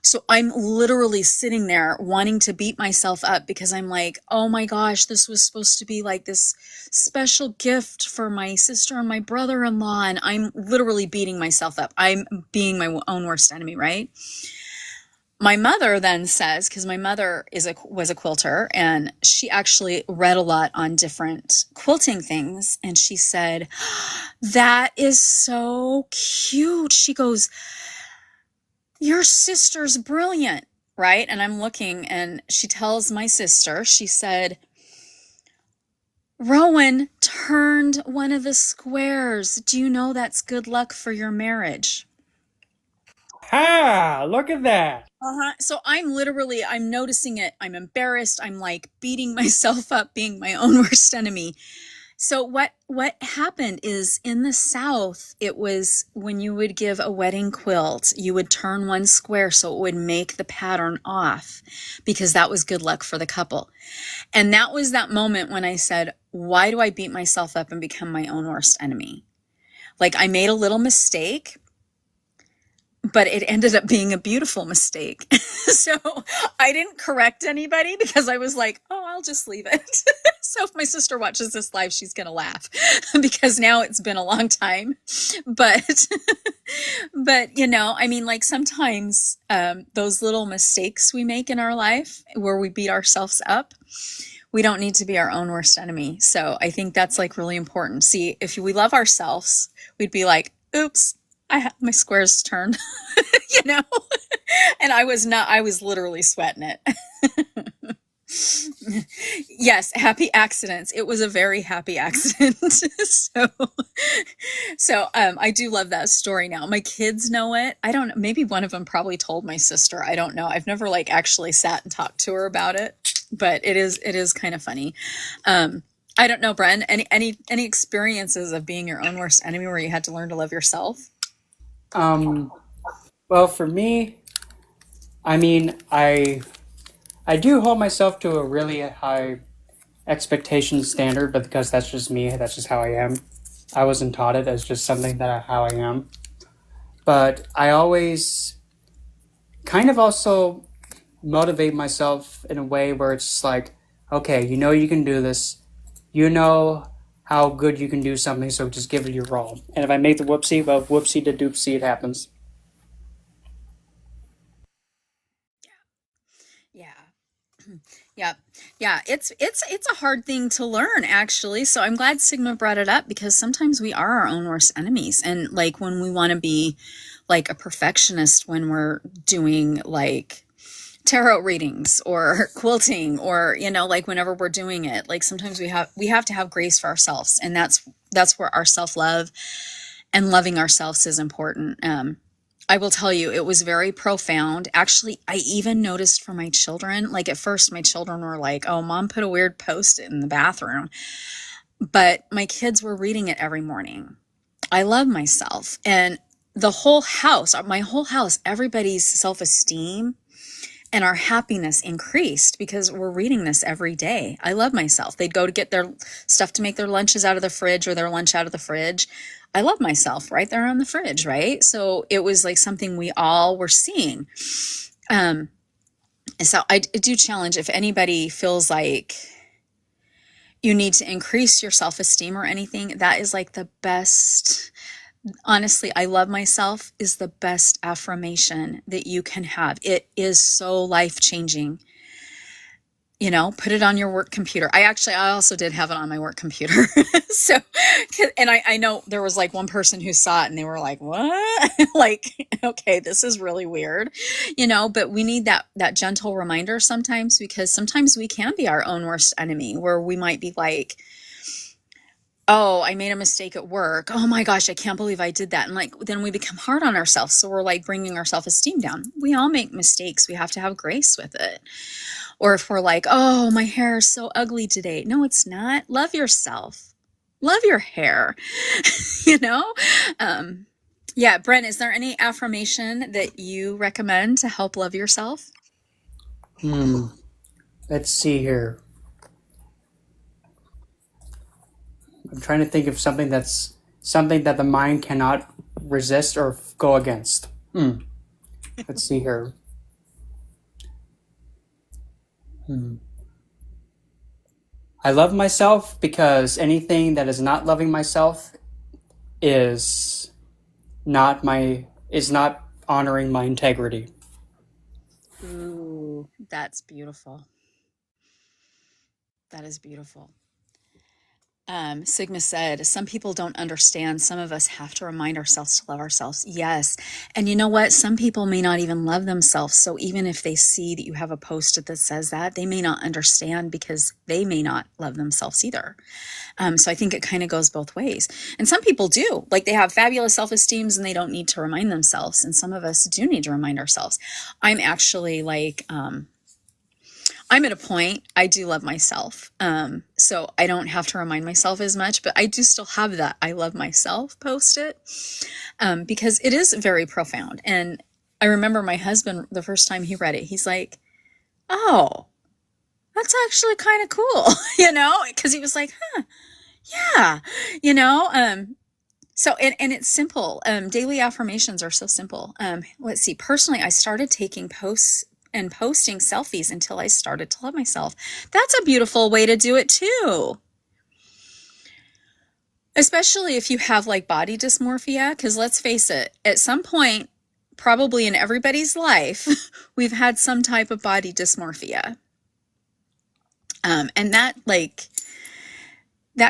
So I'm literally sitting there wanting to beat myself up because I'm like, oh my gosh, this was supposed to be like this special gift for my sister and my brother-in-law. And I'm literally beating myself up. I'm being my own worst enemy, right? My mother then says, because my mother was a quilter, and she actually read a lot on different quilting things. And she said, that is so cute. She goes, your sister's brilliant, right? And I'm looking, and she tells my sister, she said, Rowan turned one of the squares. Do you know that's good luck for your marriage? Ha! Look at that. So I'm noticing it. I'm embarrassed. I'm like beating myself up, being my own worst enemy. So what happened is in the South, it was when you would give a wedding quilt, you would turn one square so it would make the pattern off because that was good luck for the couple. And that was that moment when I said, why do I beat myself up and become my own worst enemy? Like I made a little mistake, but it ended up being a beautiful mistake. So I didn't correct anybody because I was like, oh, I'll just leave it. So if my sister watches this live, she's going to laugh because now it's been a long time. But, you know, I mean, like sometimes those little mistakes we make in our life where we beat ourselves up, we don't need to be our own worst enemy. So I think that's like really important. See, if we love ourselves, we'd be like, oops, my squares turned, you know, and I was literally sweating it. Yes, happy accidents. It was a very happy accident. So I do love that story now. My kids know it. I don't know. Maybe one of them probably told my sister. I don't know. I've never like actually sat and talked to her about it, but it is kind of funny. I don't know, Bren, any experiences of being your own worst enemy where you had to learn to love yourself? Well, for me, I mean, I do hold myself to a really high expectation standard, but because that's just me, that's just how I am. I wasn't taught it as just something how I am. But I always kind of also motivate myself in a way where it's just like, okay, you know you can do this. You know how good you can do something, so just give it your all. And if I make the whoopsie, well, whoopsie to doopsie, it happens. Yeah. Yeah. It's a hard thing to learn, actually. So I'm glad Sigma brought it up because sometimes we are our own worst enemies. And like when we want to be like a perfectionist when we're doing like tarot readings or quilting or, you know, like whenever we're doing it, like sometimes we have to have grace for ourselves. And that's where our self-love and loving ourselves is important. I will tell you, it was very profound. Actually, I even noticed for my children, like at first my children were like, oh, mom put a weird post-it in the bathroom, but my kids were reading it every morning. I love myself, and my whole house, everybody's self-esteem and our happiness increased because we're reading this every day. I love myself. They'd go to get their stuff to make their lunches out of the fridge or their lunch out of the fridge. I love myself right there on the fridge, right? So it was like something we all were seeing. So I do challenge, if anybody feels like you need to increase your self-esteem or anything, that is like the best. Honestly, I love myself is the best affirmation that you can have. It is so life-changing. You know, put it on your work computer. I also did have it on my work computer. So, and I know there was like one person who saw it and they were like, what? Like, okay, this is really weird, you know, but we need that gentle reminder sometimes, because sometimes we can be our own worst enemy, where we might be like, oh, I made a mistake at work. Oh my gosh, I can't believe I did that. And like, then we become hard on ourselves. So we're like bringing our self-esteem down. We all make mistakes. We have to have grace with it. Or if we're like, oh, my hair is so ugly today. No, it's not. Love yourself. Love your hair. You know? Yeah, Brent, is there any affirmation that you recommend to help love yourself? Let's see here. I'm trying to think of something that the mind cannot resist or go against. Let's see here. I love myself because anything that is not loving myself is not honoring my integrity. Ooh, that's beautiful. That is beautiful. Sigma said, some people don't understand. Some of us have to remind ourselves to love ourselves. Yes. And you know what? Some people may not even love themselves. So even if they see that you have a post that says that, they may not understand because they may not love themselves either. So I think it kind of goes both ways. And some people do. Like, they have fabulous self-esteems and they don't need to remind themselves. And some of us do need to remind ourselves. I'm actually like, I'm at a point, I do love myself. So I don't have to remind myself as much, but I do still have that I love myself post it, because it is very profound. And I remember my husband, the first time he read it, he's like, oh, that's actually kind of cool, you know, because he was like, huh, yeah, you know, so, and it's simple. Daily affirmations are so simple. Let's see, personally, I started taking posts and posting selfies until I started to love myself. That's a beautiful way to do it too. Especially if you have like body dysmorphia, because let's face it, at some point, probably in everybody's life, we've had some type of body dysmorphia. And that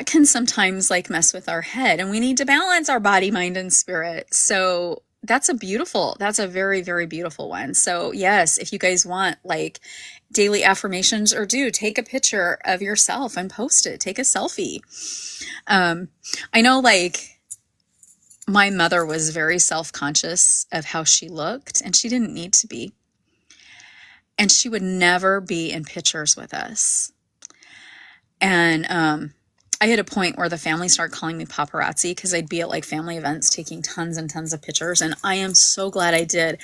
can sometimes like mess with our head, and we need to balance our body, mind, and spirit. So that's a very, very beautiful one. So yes, if you guys want like daily affirmations, or take a picture of yourself and post it, take a selfie. I know like my mother was very self-conscious of how she looked, and she didn't need to be. And she would never be in pictures with us. And, I hit a point where the family started calling me paparazzi, because I'd be at like family events taking tons and tons of pictures. And I am so glad I did.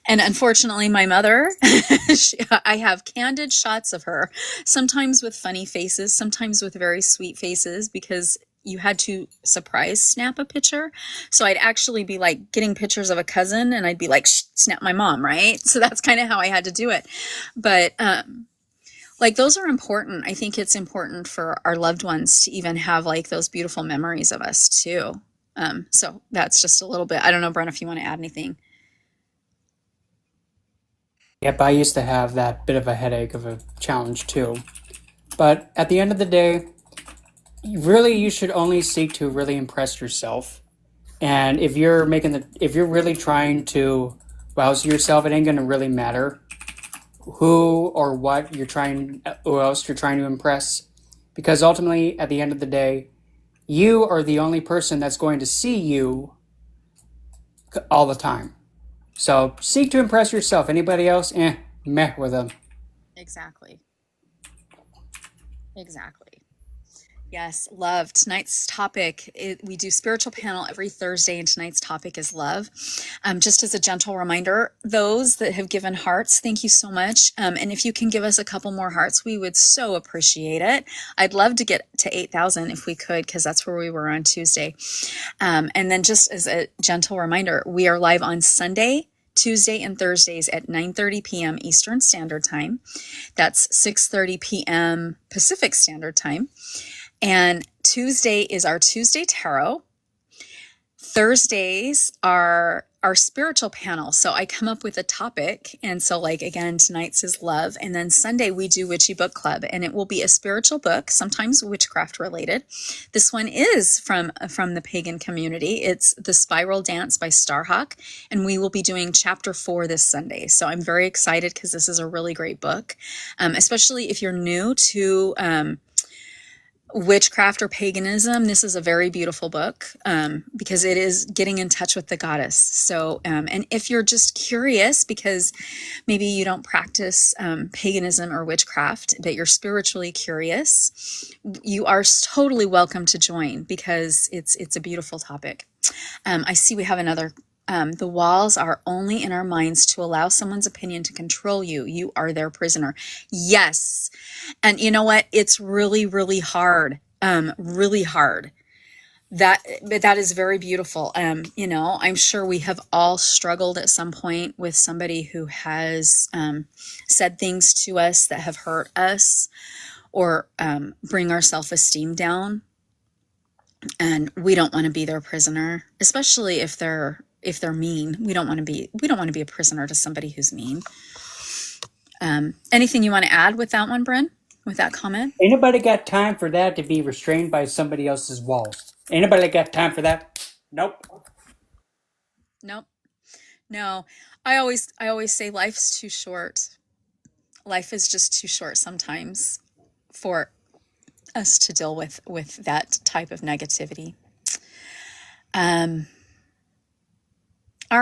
And unfortunately, my mother, I have candid shots of her, sometimes with funny faces, sometimes with very sweet faces, because you had to surprise snap a picture. So I'd actually be like getting pictures of a cousin, and I'd be like, shh, snap my mom, right? So that's kind of how I had to do it. But, like, those are important. I think it's important for our loved ones to even have like those beautiful memories of us too. So that's just a little bit. I don't know, Brent, if you want to add anything. Yep, I used to have that bit of a headache of a challenge too. But at the end of the day, you should only seek to really impress yourself. And if you're really trying to rouse yourself, it ain't gonna really matter who else you're trying to impress, because ultimately at the end of the day, you are the only person that's going to see you all the time. So seek to impress yourself. Anybody else, with them. Exactly. Yes, love. Tonight's topic, we do spiritual panel every Thursday, and tonight's topic is love. Just as a gentle reminder, those that have given hearts, thank you so much. And if you can give us a couple more hearts, we would so appreciate it. I'd love to get to 8,000 if we could, because that's where we were on Tuesday. And then just as a gentle reminder, we are live on Sunday, Tuesday, and Thursdays at 9:30 p.m. Eastern Standard Time. That's 6:30 p.m. Pacific Standard Time. And Tuesday is our Tuesday Tarot. Thursdays are our spiritual panel. So I come up with a topic. And so like, again, tonight's is love. And then Sunday we do Witchy Book Club, and it will be a spiritual book, sometimes witchcraft related. This one is from the pagan community. It's The Spiral Dance by Starhawk. And we will be doing chapter 4 this Sunday. So I'm very excited because this is a really great book, especially if you're new to, witchcraft or paganism. This is a very beautiful book because it is getting in touch with the goddess. So, and if you're just curious because maybe you don't practice paganism or witchcraft, but you're spiritually curious, you are totally welcome to join because it's a beautiful topic. I see we have another. The walls are only in our minds to allow someone's opinion to control you. You are their prisoner. Yes. And you know what? It's really, really hard. Really hard. But that is very beautiful. You know, I'm sure we have all struggled at some point with somebody who has said things to us that have hurt us or bring our self-esteem down. And we don't want to be their prisoner, especially if they're mean. We don't want to be a prisoner to somebody who's mean. Anything you want to add with that one, Bryn? With that comment? Anybody got time for that to be restrained by somebody else's walls? Anybody got time for that? Nope. Nope. No. I always say life's too short. Life is just too short sometimes for us to deal with that type of negativity. All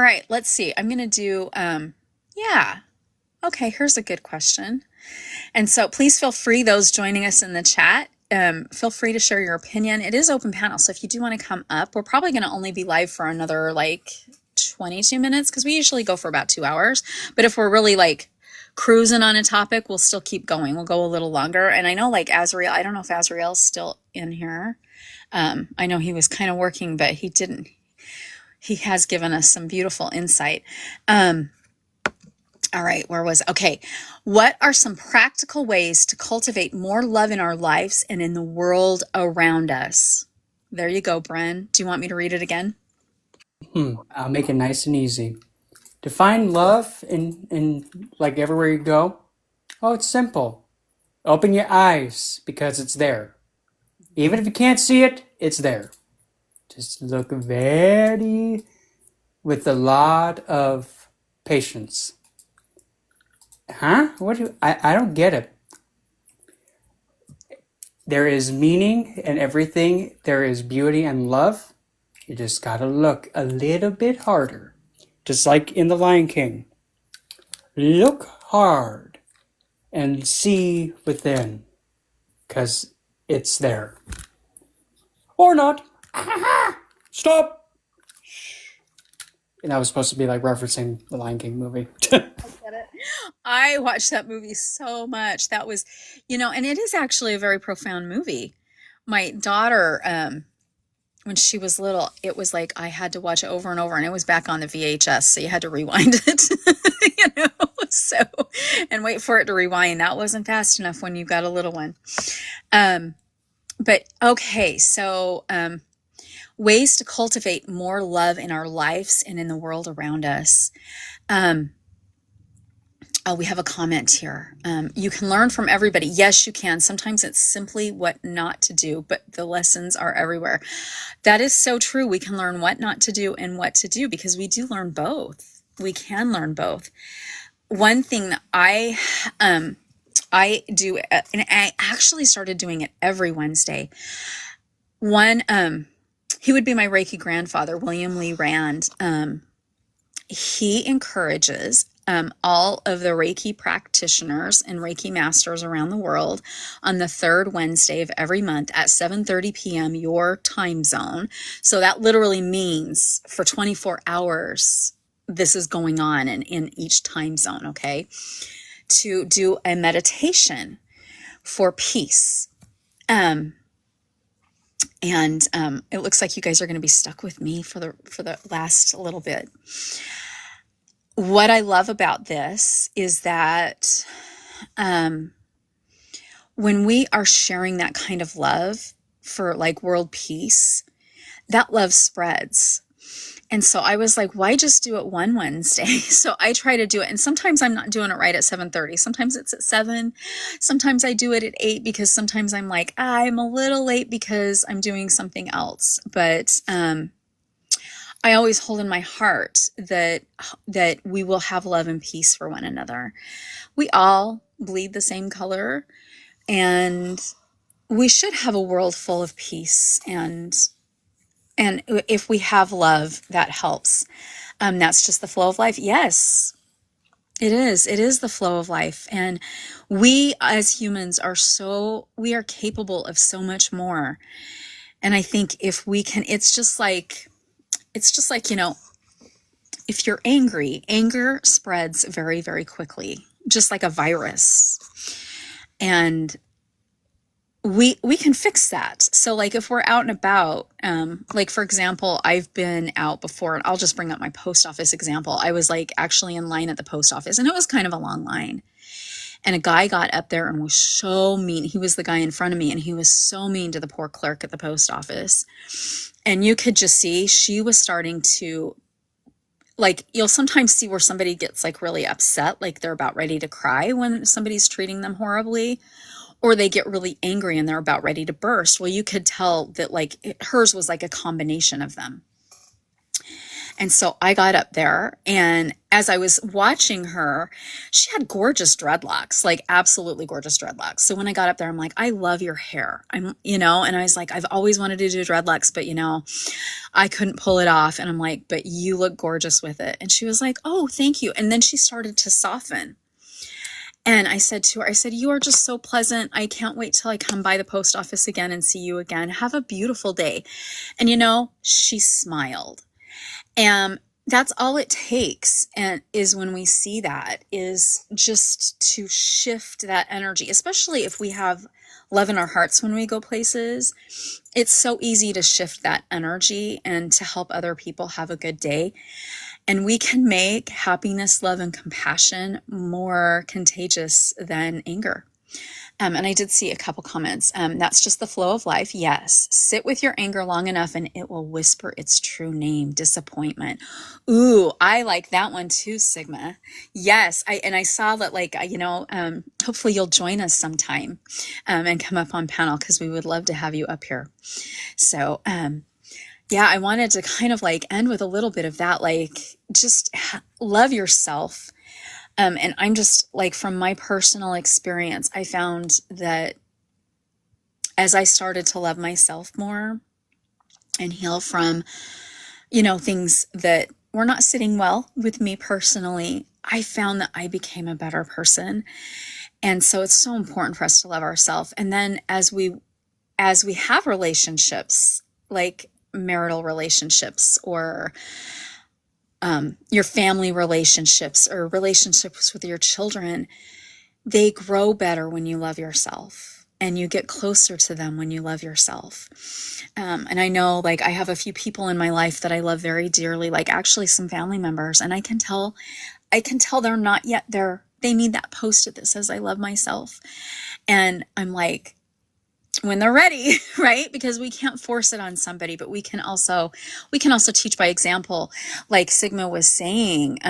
right, let's see. I'm going to do, yeah. Okay, here's a good question. And so please feel free, those joining us in the chat, feel free to share your opinion. It is open panel, so if you do want to come up, we're probably going to only be live for another like 22 minutes because we usually go for about 2 hours. But if we're really like cruising on a topic, we'll still keep going. We'll go a little longer. And I know like Azrael, I don't know if Azrael's still in here. I know he was kind of working, but he didn't. He has given us some beautiful insight. All right, where was it? Okay. What are some practical ways to cultivate more love in our lives and in the world around us? There you go, Bren. Do you want me to read it again? I'll make it nice and easy. To find love in like everywhere you go, oh, it's simple. Open your eyes because it's there. Even if you can't see it, it's there. Just look with a lot of patience. Huh? I don't get it. There is meaning in everything. There is beauty and love. You just gotta look a little bit harder. Just like in The Lion King. Look hard and see within. 'Cause it's there. Or not. Stop! And that was supposed to be like referencing the Lion King movie. I watched that movie so much. That was, and it is actually a very profound movie. My daughter, when she was little, it was like I had to watch it over and over, and it was back on the VHS, so you had to rewind it, so, and wait for it to rewind. That wasn't fast enough when you've got a little one. But okay, so ways to cultivate more love in our lives and in the world around us. Oh, we have a comment here. You can learn from everybody. Yes, you can. Sometimes it's simply what not to do, but the lessons are everywhere. That is so true. We can learn what not to do and what to do because we do learn both. We can learn both. One thing that I do, and I actually started doing it every Wednesday. He would be my Reiki grandfather, William Lee Rand. He encourages all of the Reiki practitioners and Reiki masters around the world on the third Wednesday of every month at 7:30 p.m. your time zone. So that literally means for 24 hours, this is going on in each time zone, okay? To do a meditation for peace. It looks like you guys are going to be stuck with me for the last little bit. What I love about this is that when we are sharing that kind of love for like world peace, that love spreads. And so I was like, why just do it one Wednesday? So I try to do it. And sometimes I'm not doing it right at 7:30. Sometimes it's at 7. Sometimes I do it at 8 because sometimes I'm like, I'm a little late because I'm doing something else. But I always hold in my heart that we will have love and peace for one another. We all bleed the same color, and we should have a world full of peace. And if we have love, that helps. That's just the flow of life. Yes, it is. It is the flow of life. And we as humans we are capable of so much more. And I think if we can, it's just like, if you're angry, anger spreads very, very quickly, just like a virus. And we can fix that. So like if we're out and about, like for example, I've been out before, and I'll just bring up my post office example. I was like actually in line at the post office, and it was kind of a long line. And a guy got up there and was so mean. He was the guy in front of me, and he was so mean to the poor clerk at the post office. And you could just see she was starting to, like, you'll sometimes see where somebody gets like really upset, like they're about ready to cry when somebody's treating them horribly, or they get really angry and they're about ready to burst. Well, you could tell that like hers was like a combination of them. And so I got up there, and as I was watching her, she had gorgeous dreadlocks, like absolutely gorgeous dreadlocks. So when I got up there, I'm like, I love your hair. And I was like, I've always wanted to do dreadlocks, but I couldn't pull it off. And I'm like, but you look gorgeous with it. And she was like, oh, thank you. And then she started to soften. And I said to her, you are just so pleasant. I can't wait till I come by the post office again and see you again. Have a beautiful day. And she smiled. And that's all it takes, and is when we see that, is just to shift that energy, especially if we have love in our hearts when we go places. It's so easy to shift that energy and to help other people have a good day. And we can make happiness, love, and compassion more contagious than anger. And I did see a couple comments. That's just the flow of life. Yes. Sit with your anger long enough and it will whisper its true name, disappointment. Ooh, I like that one too, Sigma. Yes. I saw that, like, hopefully you'll join us sometime and come up on panel, because we would love to have you up here. So, yeah, I wanted to kind of like end with a little bit of that, like just love yourself. And I'm just like, from my personal experience, I found that as I started to love myself more and heal from, things that were not sitting well with me personally, I found that I became a better person. And so it's so important for us to love ourselves. And then as we have relationships, like marital relationships, or your family relationships, or relationships with your children, they grow better when you love yourself, and you get closer to them when you love yourself. And I know, like, I have a few people in my life that I love very dearly, like actually some family members, and I can tell they're not yet there. They need that post-it that says, I love myself. And I'm like, when they're ready, right? Because we can't force it on somebody, but we can also teach by example. Like Sigma was saying,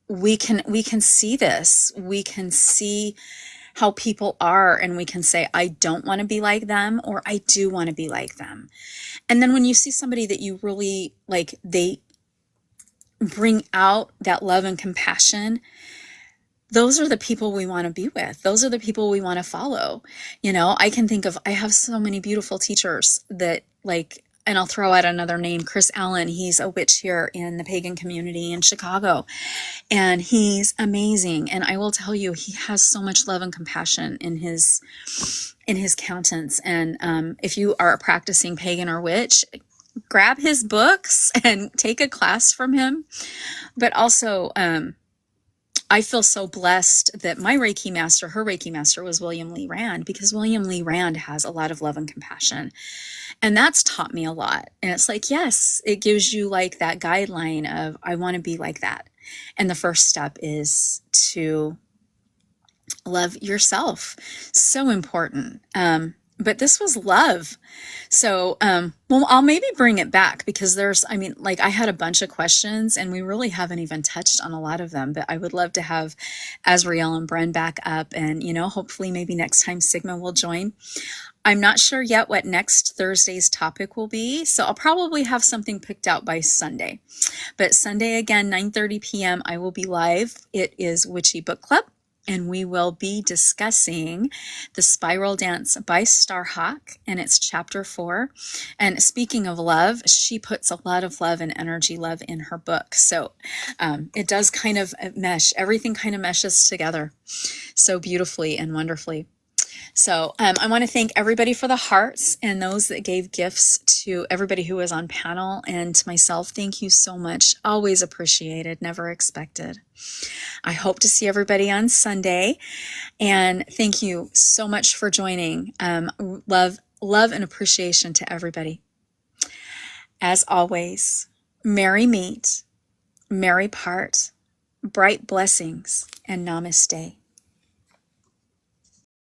we can see this. We can see how people are, and we can say, I don't want to be like them, or I do want to be like them. And then when you see somebody that you really like, they bring out that love and compassion, those are the people we want to be with. Those are the people we want to follow. I have so many beautiful teachers that, like, and I'll throw out another name, Chris Allen. He's a witch here in the pagan community in Chicago, and he's amazing. And I will tell you, he has so much love and compassion in his countenance. And if you are a practicing pagan or witch, grab his books and take a class from him. But also, I feel so blessed that my Reiki master, her Reiki master, was William Lee Rand, because William Lee Rand has a lot of love and compassion. And that's taught me a lot. And it's like, yes, it gives you like that guideline of, I want to be like that. And the first step is to love yourself. So important. But this was love. So, well, I'll maybe bring it back, because I had a bunch of questions and we really haven't even touched on a lot of them, but I would love to have Azrael and Bren back up, and, hopefully maybe next time Sigma will join. I'm not sure yet what next Thursday's topic will be, so I'll probably have something picked out by Sunday. But Sunday, again, 9:30 p.m., I will be live. It is Witchy Book Club, and we will be discussing The Spiral Dance by Starhawk, and it's chapter 4. And speaking of love, she puts a lot of love and energy love in her book. So it does kind of mesh. Everything kind of meshes together so beautifully and wonderfully. So I want to thank everybody for the hearts, and those that gave gifts to everybody who was on panel, and to myself. Thank you so much. Always appreciated, never expected. I hope to see everybody on Sunday, and thank you so much for joining. Love and appreciation to everybody. As always, merry meet, merry part, bright blessings, and namaste.